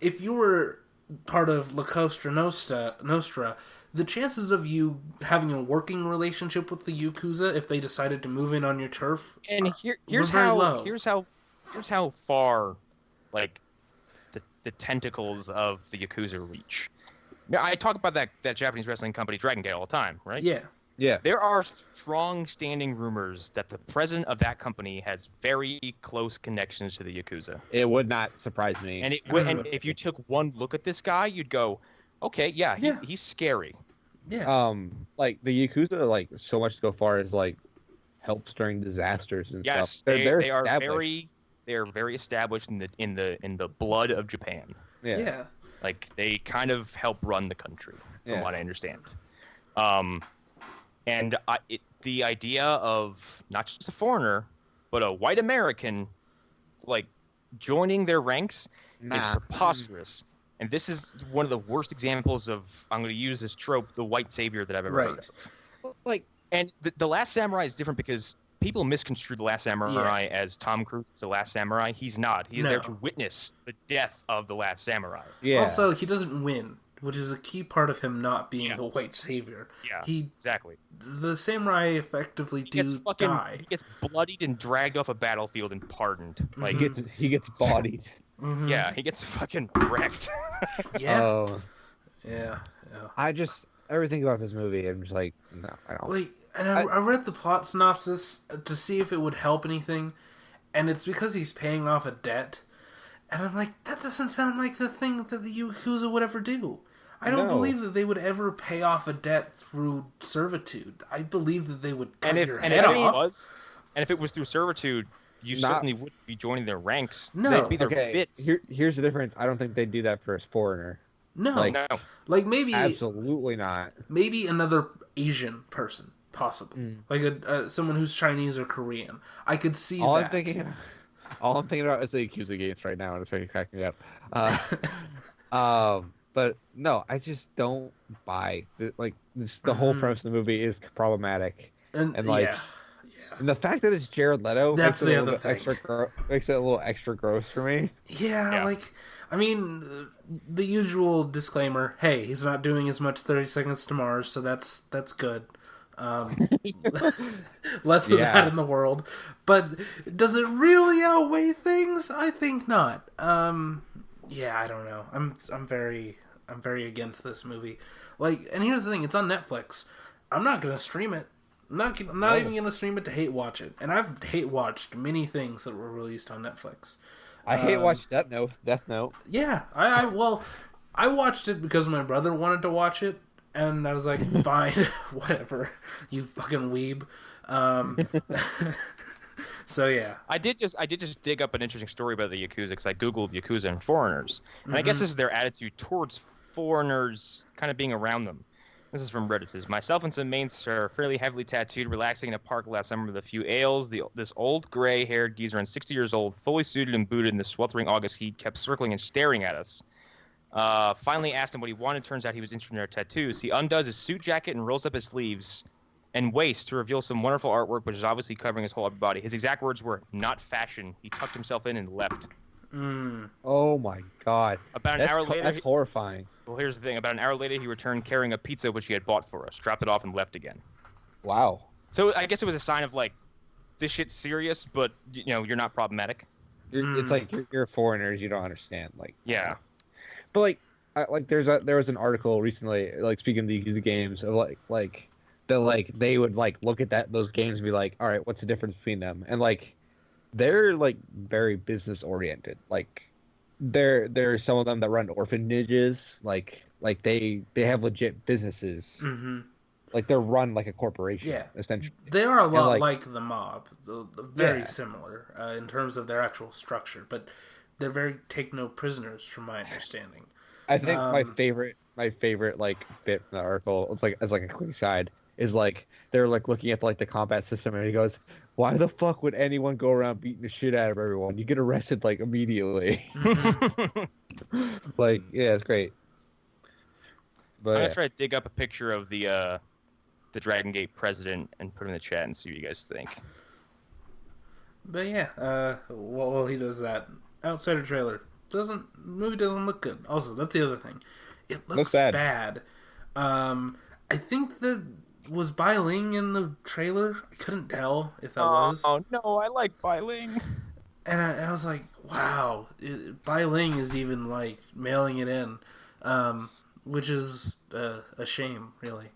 Speaker 2: if you were part of La Cosa Nostra, the chances of you having a working relationship with the Yakuza, if they decided to move in on your turf,
Speaker 1: And here's
Speaker 2: very
Speaker 1: how
Speaker 2: low.
Speaker 1: here's how far like the tentacles of the Yakuza reach. Now, I talk about that Japanese wrestling company Dragon Gate all the time, right?
Speaker 2: yeah,
Speaker 3: Yeah.
Speaker 1: There are strong standing rumors that the president of that company has very close connections to the Yakuza.
Speaker 3: It would not surprise me.
Speaker 1: And and if you took one look at this guy, you'd go, okay, yeah,
Speaker 2: Yeah.
Speaker 1: he's scary.
Speaker 2: yeah.
Speaker 3: Like the Yakuza, like so much to go far as like helps during disasters and
Speaker 1: Yes,
Speaker 3: stuff.
Speaker 1: they are
Speaker 3: established.
Speaker 1: very established in the blood of Japan.
Speaker 2: Yeah.
Speaker 1: Like they kind of help run the country, from
Speaker 3: Yeah.
Speaker 1: what I understand. And the idea of not just a foreigner, but a white American, like, joining their ranks is preposterous. And this is one of the worst examples of, I'm going to use this trope, the white savior that I've ever heard of. Like, and the Last Samurai is different because people misconstrue The Last Samurai as Tom Cruise is The Last Samurai. He's not. He is there to witness the death of The Last Samurai.
Speaker 2: Yeah. Also, he doesn't win, which is a key part of him not being the white savior.
Speaker 1: Yeah,
Speaker 2: exactly. The samurai effectively die.
Speaker 1: He gets bloodied and dragged off a battlefield and pardoned. Like
Speaker 5: he gets bodied.
Speaker 2: Mm-hmm.
Speaker 1: Yeah, he gets fucking wrecked.
Speaker 2: Yeah.
Speaker 5: I just everything about this movie, I'm just like, no, I don't.
Speaker 2: Like, and I read the plot synopsis to see if it would help anything, and it's because he's paying off a debt, and I'm like, that doesn't sound like the thing that the Yakuza would ever do. I don't believe that they would ever pay off a debt through servitude. I believe that they would cut your head off.
Speaker 1: And if it was through servitude, you certainly wouldn't be joining their ranks.
Speaker 2: No.
Speaker 1: They'd be their bit.
Speaker 5: Here's the difference. I don't think they'd do that for a foreigner.
Speaker 2: No. Like maybe...
Speaker 5: Absolutely not.
Speaker 2: Maybe another Asian person, possibly. Like someone who's Chinese or Korean. I could see that.
Speaker 5: All I'm thinking about is the Yakuza games right now, and it's like cracking me up. But no, I just don't buy the whole premise of the movie is problematic, and and the fact that it's Jared Leto
Speaker 2: makes it a
Speaker 5: little extra gross for me.
Speaker 2: Yeah, like I mean, the usual disclaimer: hey, he's not doing as much 30 Seconds to Mars, so that's good. Less of that in the world, but does it really outweigh things? I think not. Yeah, I don't know. I'm very against this movie. Like, and here's the thing: it's on Netflix. I'm not gonna stream it. I'm not even gonna stream it to hate watch it. And I've hate watched many things that were released on Netflix.
Speaker 5: I hate watched Death Note. Yeah,
Speaker 2: I watched it because my brother wanted to watch it, and I was like, fine, whatever, you fucking weeb. So yeah,
Speaker 1: I did just dig up an interesting story about the Yakuza because I googled Yakuza and foreigners, and I guess this is their attitude towards foreigners, kind of being around them. This is from Reddit. It says, myself and some mates are fairly heavily tattooed, relaxing in a park last summer with a few ales. This old gray-haired geezer, around 60 years old, fully suited and booted in the sweltering August heat, kept circling and staring at us. Finally asked him what he wanted. Turns out he was interested in our tattoos. He undoes his suit jacket and rolls up his sleeves and waist to reveal some wonderful artwork, which is obviously covering his whole upper body. His exact words were, "Not fashion." He tucked himself in and left.
Speaker 5: Oh my god!
Speaker 1: About an hour later,
Speaker 5: that's horrifying.
Speaker 1: Well, here's the thing. About an hour later, he returned carrying a pizza which he had bought for us, dropped it off, and left again.
Speaker 5: Wow.
Speaker 1: So I guess it was a sign of, like, this shit's serious, but, you know, you're not problematic.
Speaker 5: It's like you're foreigners, you don't understand. Like,
Speaker 1: yeah.
Speaker 5: But there was an article recently, like, speaking of the games, of they would like look at those games and be like, all right, what's the difference between them? And like, they're like very business oriented. Like, there are some of them that run orphanages. Like they have legit businesses.
Speaker 2: Mm-hmm.
Speaker 5: Like, they're run like a corporation. Yeah, essentially.
Speaker 2: They are a lot like the mob. Very similar in terms of their actual structure, but they're very take no prisoners, from my understanding.
Speaker 5: I think my favorite like bit from the article, it's like as like a quick side, is like they're like looking at like the combat system, and he goes, "Why the fuck would anyone go around beating the shit out of everyone? You get arrested like immediately." Like, yeah, it's great. But
Speaker 1: I'm gonna try to dig up a picture of the Dragon Gate president and put it in the chat and see what you guys think.
Speaker 2: But yeah, while he does that, Outsider trailer movie doesn't look good. Also, that's the other thing. It looks bad. I think that was Bai Ling in the trailer. I couldn't tell if that was.
Speaker 1: Oh no, I like Bai Ling.
Speaker 2: And I was like, wow, Bai Ling is even like mailing it in, which is a shame, really.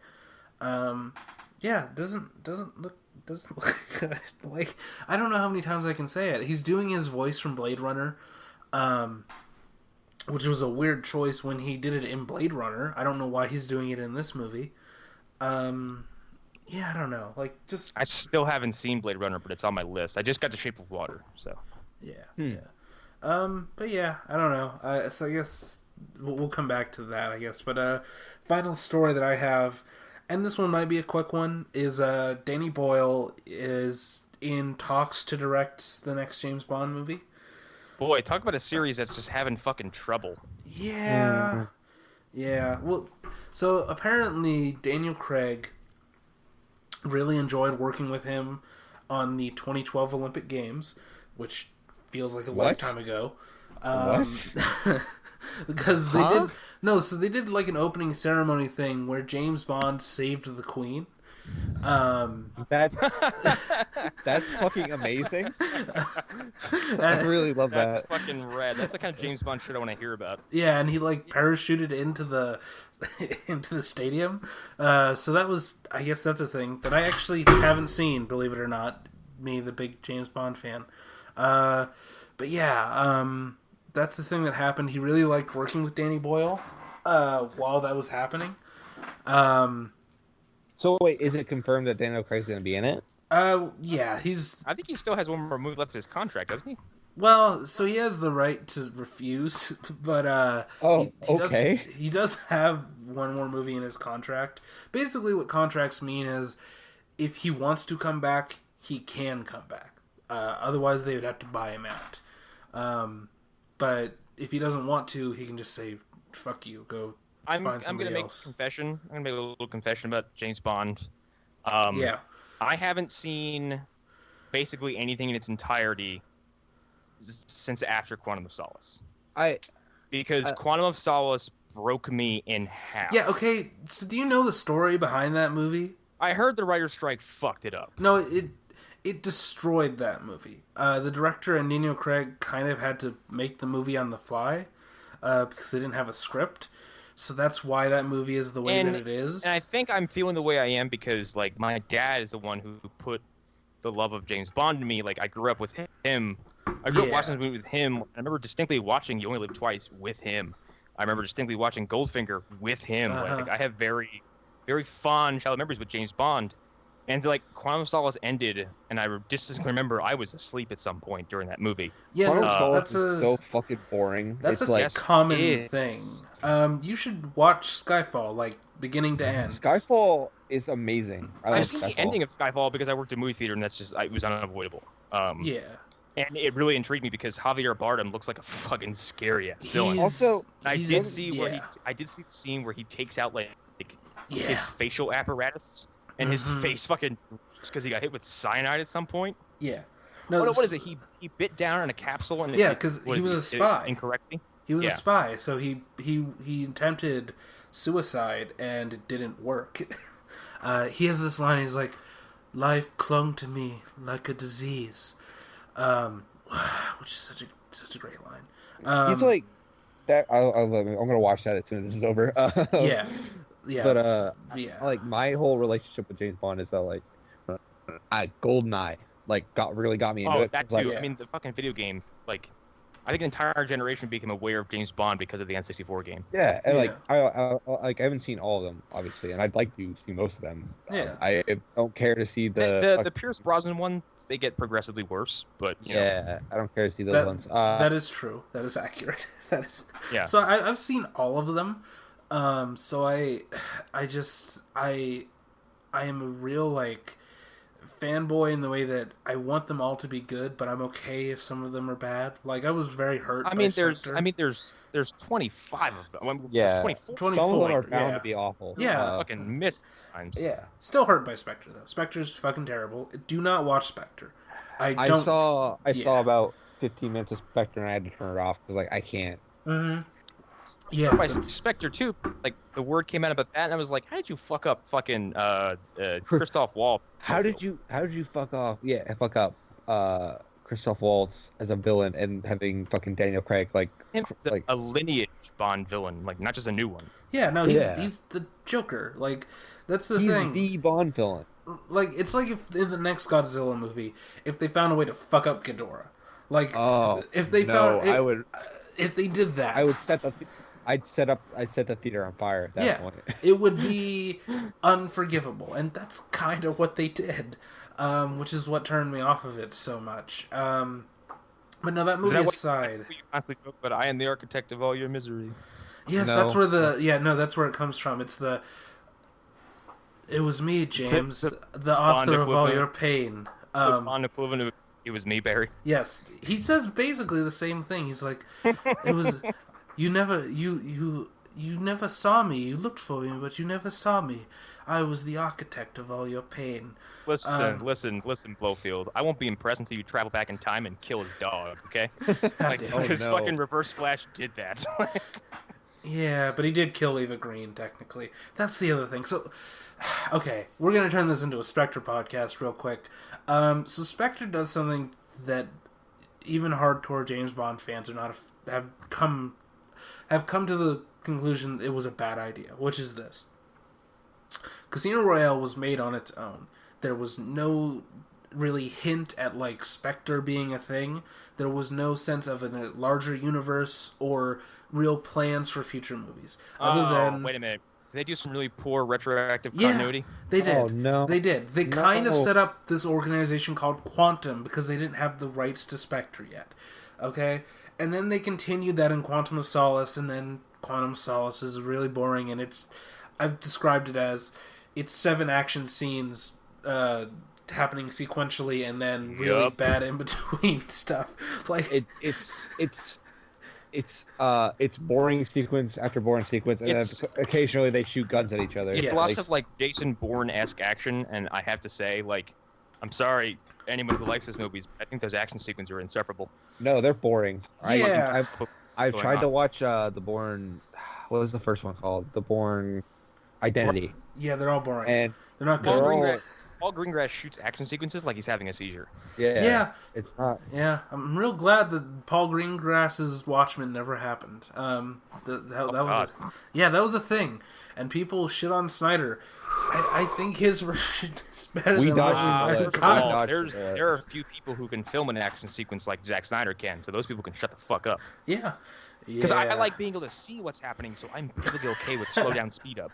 Speaker 2: Yeah, doesn't look good. Like, I don't know how many times I can say it. He's doing his voice from Blade Runner, which was a weird choice when he did it in Blade Runner. I don't know why he's doing it in this movie. Yeah, I don't know. Like, just
Speaker 1: I still haven't seen Blade Runner, but it's on my list. I just got The Shape of Water, so
Speaker 2: yeah. But yeah, I don't know. So I guess we'll come back to that, I guess. But final story that I have, and this one might be a quick one, is Danny Boyle is in talks to direct the next James Bond movie.
Speaker 1: Boy, talk about a series that's just having fucking trouble.
Speaker 2: Yeah. Yeah. Well, so apparently Daniel Craig really enjoyed working with him on the 2012 Olympic Games, which feels like a lifetime ago. Because they did like an opening ceremony thing where James Bond saved the Queen.
Speaker 5: That's fucking amazing. I really love
Speaker 1: That's
Speaker 5: that.
Speaker 1: fucking rad. That's the kind of James Bond shit I want to hear about.
Speaker 2: Yeah, and he like parachuted into the stadium. So that was, I guess that's a thing that I actually haven't seen, believe it or not. Me, the big James Bond fan. But yeah, that's the thing that happened. He really liked working with Danny Boyle while that was happening.
Speaker 5: So wait, is it confirmed that Daniel Craig's going to be in it?
Speaker 2: Yeah,
Speaker 1: I think he still has one more movie left of his contract, doesn't he?
Speaker 2: well, so he has the right to refuse, but he does have one more movie in his contract. Basically, what contracts mean is if he wants to come back, he can come back. Otherwise, they would have to buy him out. But if he doesn't want to, he can just say, "Fuck you, go."
Speaker 1: I'm going to make a confession. I'm going to make a little confession about James Bond.
Speaker 2: Yeah.
Speaker 1: I haven't seen basically anything in its entirety since after Quantum of Solace. Because Quantum of Solace broke me in half.
Speaker 2: Yeah, okay. So do you know the story behind that movie?
Speaker 1: I heard the writer's strike fucked it up.
Speaker 2: No, it destroyed that movie. The director and Daniel Craig kind of had to make the movie on the fly because they didn't have a script. So that's why that movie is the way that it is.
Speaker 1: And I think I'm feeling the way I am because, like, my dad is the one who put the love of James Bond to me. Like, I grew up with him. I grew up watching this movie with him. I remember distinctly watching You Only Live Twice with him. I remember distinctly watching Goldfinger with him. Like, I have very, very fond childhood memories with James Bond. And, like, Quantum of Solace ended, and I just remember I was asleep at some point during that movie.
Speaker 2: Yeah,
Speaker 5: Quantum of Solace is so fucking boring.
Speaker 2: That's
Speaker 5: it's
Speaker 2: a
Speaker 5: like
Speaker 2: common thing. You should watch Skyfall, like, beginning to end.
Speaker 5: Skyfall is amazing.
Speaker 1: I've seen the ending of Skyfall because I worked at a movie theater, and it was unavoidable.
Speaker 2: Yeah.
Speaker 1: And it really intrigued me because Javier Bardem looks like a fucking scary ass villain.
Speaker 5: Also,
Speaker 1: I did see the scene where he takes out his facial apparatus and his face fucking because he got hit with cyanide at some point.
Speaker 2: Yeah. No,
Speaker 1: what is it? He bit down in a capsule and
Speaker 2: because he was a spy.
Speaker 1: Incorrectly.
Speaker 2: He was a spy, so he attempted suicide and it didn't work. He has this line. He's like, "Life clung to me like a disease." Which is such a great line.
Speaker 5: He's like that. I'm gonna watch that as soon as this is over.
Speaker 2: Yeah.
Speaker 5: But like my whole relationship with James Bond is that like, GoldenEye really got me into it.
Speaker 1: That too. I mean, the fucking video game. Like, I think an entire generation became aware of James Bond because of the N64 game.
Speaker 5: Yeah, and I haven't seen all of them obviously, and I'd like to see most of them.
Speaker 2: Yeah.
Speaker 5: I don't care to see the
Speaker 1: Pierce Brosnan one. They get progressively worse, but you know.
Speaker 5: I don't care to see those ones.
Speaker 2: That is true. That is accurate. That is.
Speaker 1: Yeah.
Speaker 2: So I've seen all of them. So I am a real fanboy in the way that I want them all to be good, but I'm okay if some of them are bad. Like I was very hurt.
Speaker 1: There's 25 of them.
Speaker 5: Yeah,
Speaker 1: 24.
Speaker 5: Some of them are bound to be awful.
Speaker 2: Yeah,
Speaker 1: fucking missed times.
Speaker 2: Yeah, still hurt by Spectre though. Spectre's fucking terrible. Do not watch Spectre. I
Speaker 5: saw about 15 minutes of Spectre and I had to turn it off because I can't.
Speaker 2: Mm-hmm. Yeah,
Speaker 1: by Spectre too. Like the word came out about that, and I was like, "How did you fuck up fucking Christoph Waltz?
Speaker 5: How did you fuck up Christoph Waltz as a villain and having fucking Daniel Craig
Speaker 1: a lineage Bond villain, like not just a new one.
Speaker 2: Yeah, no, he's the Joker. Like that's the thing.
Speaker 5: He's the Bond villain.
Speaker 2: Like it's like if in the next Godzilla movie, if they found a way to fuck up Ghidorah, if they did that,
Speaker 5: I'd set the theater on fire at that point.
Speaker 2: It would be unforgivable, and that's kind of what they did, which is what turned me off of it so much. But no, that movie aside,
Speaker 1: you constantly joke about I am the architect of all your misery.
Speaker 2: Yes, that's where that's where it comes from. It was me, James, the author of all your pain.
Speaker 1: The Bond equivalent of it was me, Barry.
Speaker 2: Yes, he says basically the same thing. He's like, it was you never saw me. You looked for me, but you never saw me. I was the architect of all your pain.
Speaker 1: Listen, Blowfield. I won't be impressed until you travel back in time and kill his dog, okay? Like, because fucking Reverse Flash did that.
Speaker 2: Yeah, but he did kill Eva Green, technically. That's the other thing. So, okay, we're going to turn this into a Spectre podcast real quick. So Spectre does something that even hardcore James Bond fans have come to the conclusion it was a bad idea, which is this. Casino Royale was made on its own. There was no really hint at like Spectre being a thing. There was no sense of a larger universe or real plans for future movies. Other than
Speaker 1: wait a minute. Did they do some really poor retroactive continuity?
Speaker 2: They did.
Speaker 3: Oh, no.
Speaker 2: They did. They kind of set up this organization called Quantum because they didn't have the rights to Spectre yet. Okay? And then they continued that in Quantum of Solace, and then Quantum of Solace is really boring, and I've described it as it's 7 action scenes happening sequentially and then really bad in between stuff. Like
Speaker 5: it's boring sequence after boring sequence, and then occasionally they shoot guns at each other.
Speaker 1: It's lots of like Jason Bourne-esque action, and I have to say, like, I'm sorry, anyone who likes these movies, I think those action sequences are insufferable.
Speaker 5: No, they're boring.
Speaker 2: Yeah.
Speaker 5: I've tried to watch the Bourne. What was the first one called? The Bourne Identity.
Speaker 2: Yeah, they're all boring.
Speaker 5: And
Speaker 2: they're not good.
Speaker 1: Paul Greengrass shoots action sequences like he's having a seizure.
Speaker 2: Yeah.
Speaker 5: It's not.
Speaker 2: Yeah, I'm real glad that Paul Greengrass's Watchmen never happened. That was a thing, and people shit on Snyder. I think his version is better than
Speaker 1: there are a few people who can film an action sequence like Zack Snyder can, so those people can shut the fuck up.
Speaker 2: Yeah.
Speaker 1: Because I like being able to see what's happening, so I'm perfectly okay with slow down speed up.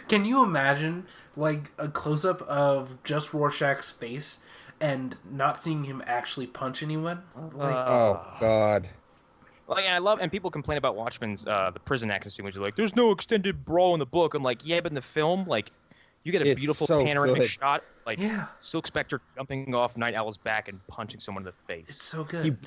Speaker 2: Can you imagine, like, a close-up of just Rorschach's face and not seeing him actually punch anyone?
Speaker 5: Oh, God.
Speaker 1: Like, and people complain about Watchmen's, the prison action scene, which is like, there's no extended brawl in the book. I'm like, yeah, but in the film, like, you get a beautiful panoramic shot, like Silk Spectre jumping off Night Owl's back and punching someone in the face.
Speaker 2: It's so good.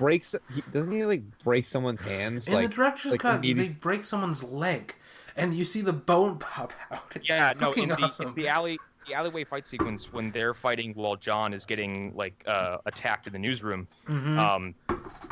Speaker 5: Doesn't he like break someone's hands?
Speaker 2: In the director's cut, they break someone's leg, and you see the bone pop out. It's awesome.
Speaker 1: It's the alleyway fight sequence when they're fighting while John is getting like attacked in the newsroom.
Speaker 2: Mm-hmm.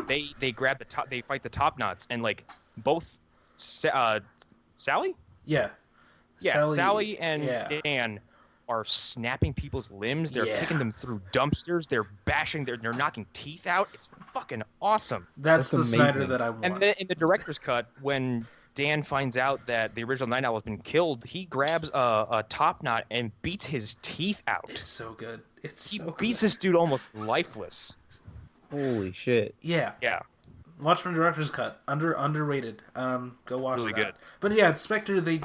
Speaker 1: They grab they fight the top knots, and like both Sally. Yeah, Sally and Dan are snapping people's limbs. They're kicking them through dumpsters. They're bashing. They're knocking teeth out. It's fucking awesome.
Speaker 2: That's the amazing Snyder that I want.
Speaker 1: And then in the director's cut, when Dan finds out that the original Night Owl has been killed, he grabs a top knot and beats his teeth out.
Speaker 2: It's so good.
Speaker 1: He beats this dude almost lifeless.
Speaker 5: Holy shit.
Speaker 2: Yeah.
Speaker 1: Yeah.
Speaker 2: Watchmen director's cut. Underrated. Go watch
Speaker 1: really
Speaker 2: that.
Speaker 1: Good.
Speaker 2: But yeah, Spectre, they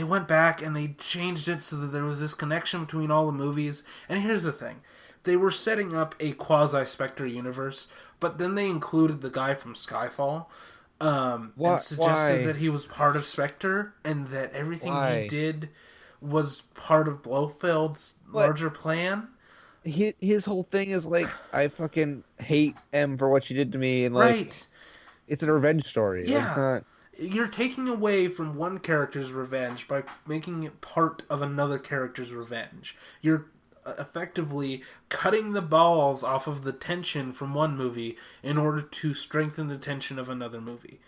Speaker 2: went back and they changed it so that there was this connection between all the movies. And here's the thing. They were setting up a quasi-Spectre universe, but then they included the guy from Skyfall and suggested that he was part of Spectre and that everything he did was part of Blofeld's larger plan.
Speaker 5: His whole thing is like, I fucking hate M for what she did to me, and like, it's a revenge story.
Speaker 2: Yeah,
Speaker 5: like, it's not...
Speaker 2: You're taking away from one character's revenge by making it part of another character's revenge. You're effectively cutting the balls off of the tension from one movie in order to strengthen the tension of another movie.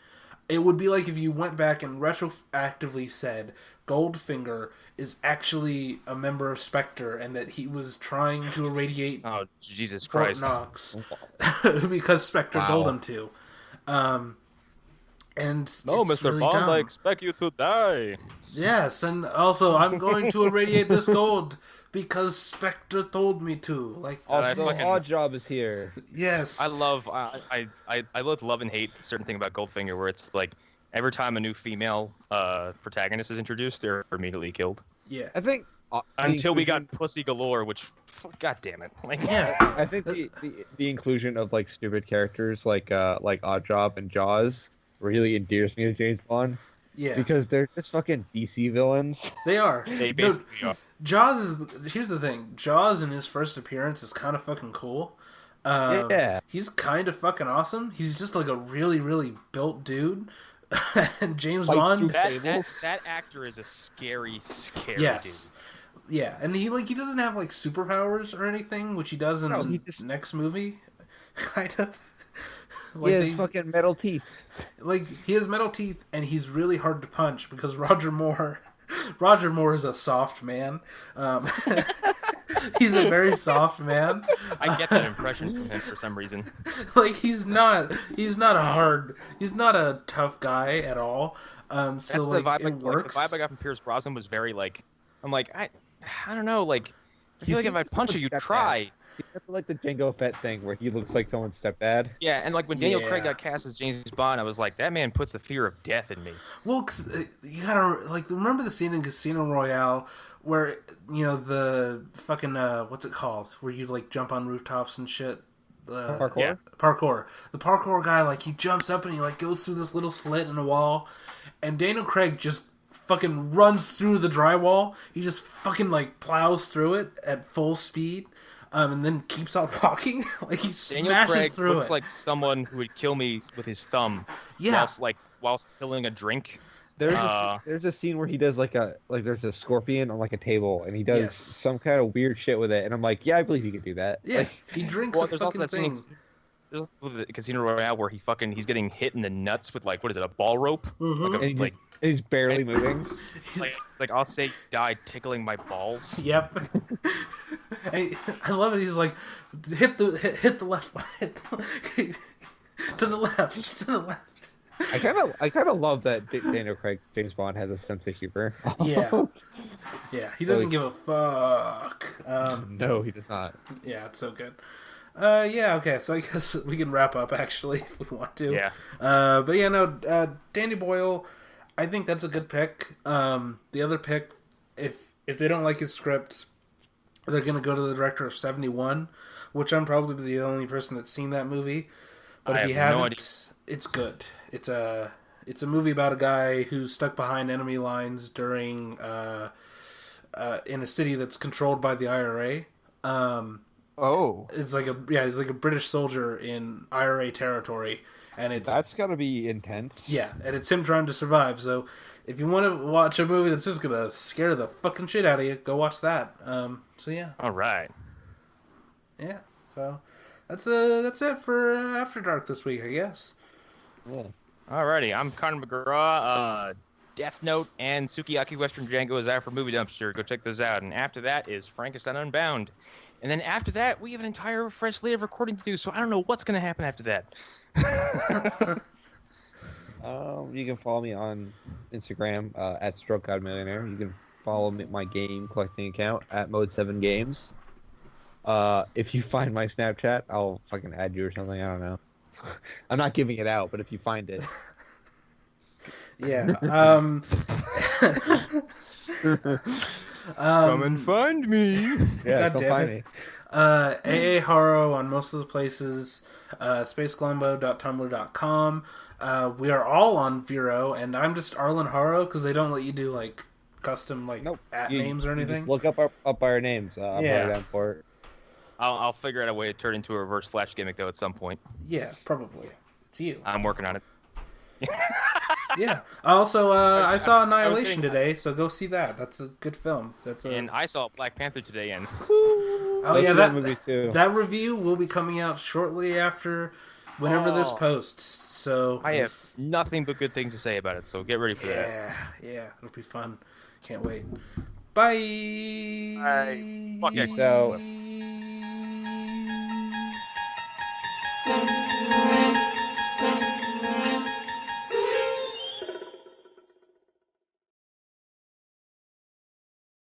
Speaker 2: It would be like if you went back and retroactively said Goldfinger is actually a member of Spectre and that he was trying to irradiate
Speaker 1: Jesus
Speaker 2: Fort
Speaker 1: Christ.
Speaker 2: Knox because Spectre told him to. And
Speaker 1: no, Mr.
Speaker 2: Really
Speaker 1: Bond,
Speaker 2: dumb.
Speaker 1: I expect you to die.
Speaker 2: Yes, and also I'm going to irradiate this gold because Spectre told me to. Like,
Speaker 5: also, Odd Job is here.
Speaker 2: Yes,
Speaker 1: I love love and hate a certain thing about Goldfinger, where it's like every time a new female protagonist is introduced, they're immediately killed.
Speaker 2: Yeah,
Speaker 5: I think
Speaker 1: until we got Pussy Galore, which god damn it. Like,
Speaker 5: I think the inclusion of like stupid characters like Odd Job and Jaws really endears me to James Bond.
Speaker 2: Yeah,
Speaker 5: because they're just fucking DC villains.
Speaker 2: They are.
Speaker 1: They basically are.
Speaker 2: Here's the thing. Jaws in his first appearance is kind of fucking cool.
Speaker 5: Yeah.
Speaker 2: He's kind of fucking awesome. He's just like a really, really built dude. And James
Speaker 3: Fights
Speaker 2: Bond.
Speaker 3: through-
Speaker 1: That actor is a scary
Speaker 2: Yes. Yeah, and he doesn't have like superpowers or anything, which he does in the next movie, kind of.
Speaker 3: He has fucking metal teeth.
Speaker 2: Like he has metal teeth, and he's really hard to punch because Roger Moore is a soft man. He's a very soft man.
Speaker 1: I get that impression from him for some reason.
Speaker 2: Like he's not a tough guy at all. So
Speaker 1: That's the
Speaker 2: like
Speaker 1: vibe.
Speaker 2: it works.
Speaker 1: The vibe I got from Pierce Brosnan was very like, I'm like, I don't know, like, I feel like if I punch you, you'd try.
Speaker 5: That's like the Jango Fett thing where he looks like someone's stepdad.
Speaker 1: Yeah, and like when Daniel Craig got cast as James Bond, I was like, that man puts the fear of death in me.
Speaker 2: Well, 'cause you gotta like remember the scene in Casino Royale where the fucking what's it called, where you like jump on rooftops and shit.
Speaker 5: Parkour.
Speaker 1: Yeah.
Speaker 2: Parkour. The parkour guy, like he jumps up and he like goes through this little slit in the wall, and Daniel Craig just fucking runs through the drywall. He just fucking like plows through it at full speed. And then keeps on walking. Like he
Speaker 1: Daniel
Speaker 2: smashes
Speaker 1: Craig
Speaker 2: through
Speaker 1: looks
Speaker 2: it.
Speaker 1: like someone who would kill me with his thumb.
Speaker 2: Yeah.
Speaker 1: Whilst filling a drink.
Speaker 5: There's a scene where he does there's a scorpion on like a table and he does some kind of weird shit with it, and I'm like, yeah, I believe he could do that.
Speaker 2: Yeah,
Speaker 5: Like,
Speaker 2: he drinks
Speaker 1: Well,
Speaker 2: a
Speaker 1: there's also
Speaker 2: fucking
Speaker 1: that
Speaker 2: thing.
Speaker 1: scene. There's also the Casino Royale where he's getting hit in the nuts with like, what is it, a ball rope?
Speaker 2: Mhm.
Speaker 5: and he's barely moving.
Speaker 1: Like I'll say died tickling my balls.
Speaker 2: Yep. I love it. He's like, hit the left one. To the left. To the left.
Speaker 5: I kind of love that Daniel Craig James Bond has a sense of humor.
Speaker 2: Yeah. Yeah. He doesn't give a fuck.
Speaker 5: No, he does not.
Speaker 2: Yeah, it's so good. Yeah, okay, so I guess we can wrap up, actually, if we want to.
Speaker 1: Yeah.
Speaker 2: But yeah, no, Danny Boyle, I think that's a good pick. The other pick, if they don't like his script, they're going to go to the director of 71, which I'm probably the only person that's seen that movie. But if you haven't, it's good. It's a movie about a guy who's stuck behind enemy lines during in a city that's controlled by the IRA. It's like he's like a British soldier in IRA territory, and
Speaker 3: That's gotta be intense.
Speaker 2: Yeah, and it's him trying to survive. So if you want to watch a movie that's just gonna scare the fucking shit out of you, go watch that. So yeah.
Speaker 1: All right.
Speaker 2: Yeah. So that's it for After Dark this week, I guess.
Speaker 3: Yeah.
Speaker 1: Alrighty, I'm Connor McGraw. Death Note and Sukiyaki Western Django is out for Movie Dumpster. Go check those out. And after that is Frankenstein Unbound. And then after that, we have an entire fresh slate of recording to do, so I don't know what's going to happen after that.
Speaker 5: You can follow me on Instagram at StrokeGodMillionaire. You can follow my game collecting account at Mode7Games. If you find my Snapchat, I'll fucking add you or something. I don't know. I'm not giving it out, but if you find it.
Speaker 2: Yeah.
Speaker 1: Come and find me.
Speaker 5: Yeah,
Speaker 2: God
Speaker 5: come
Speaker 2: damn
Speaker 5: find
Speaker 2: it.
Speaker 5: me.
Speaker 2: AA Haro on most of the places. SpaceGlumbo.tumblr.com. We are all on Vero, and I'm just Arlen Haro because they don't let you do like custom like names or
Speaker 5: You
Speaker 2: anything.
Speaker 5: just look up our names. I'll
Speaker 2: Yeah.
Speaker 5: put it down for it.
Speaker 1: I'll figure out a way to turn it into a reverse Flash gimmick, though, at some point.
Speaker 2: Yeah, probably. It's you.
Speaker 1: I'm working on it.
Speaker 2: Yeah. Also, I saw
Speaker 1: I was
Speaker 2: Annihilation
Speaker 1: getting-
Speaker 2: today, so go see that. That's a good film.
Speaker 1: And I saw Black Panther today, and
Speaker 2: Oh
Speaker 5: Let's
Speaker 2: yeah,
Speaker 5: see
Speaker 2: that
Speaker 5: movie too.
Speaker 2: that review will be coming out shortly after whenever this posts. So
Speaker 1: I have nothing but good things to say about it, so get ready for that.
Speaker 2: yeah, it'll be fun. Can't wait. Bye.
Speaker 1: Bye. Fuck yeah.
Speaker 5: So-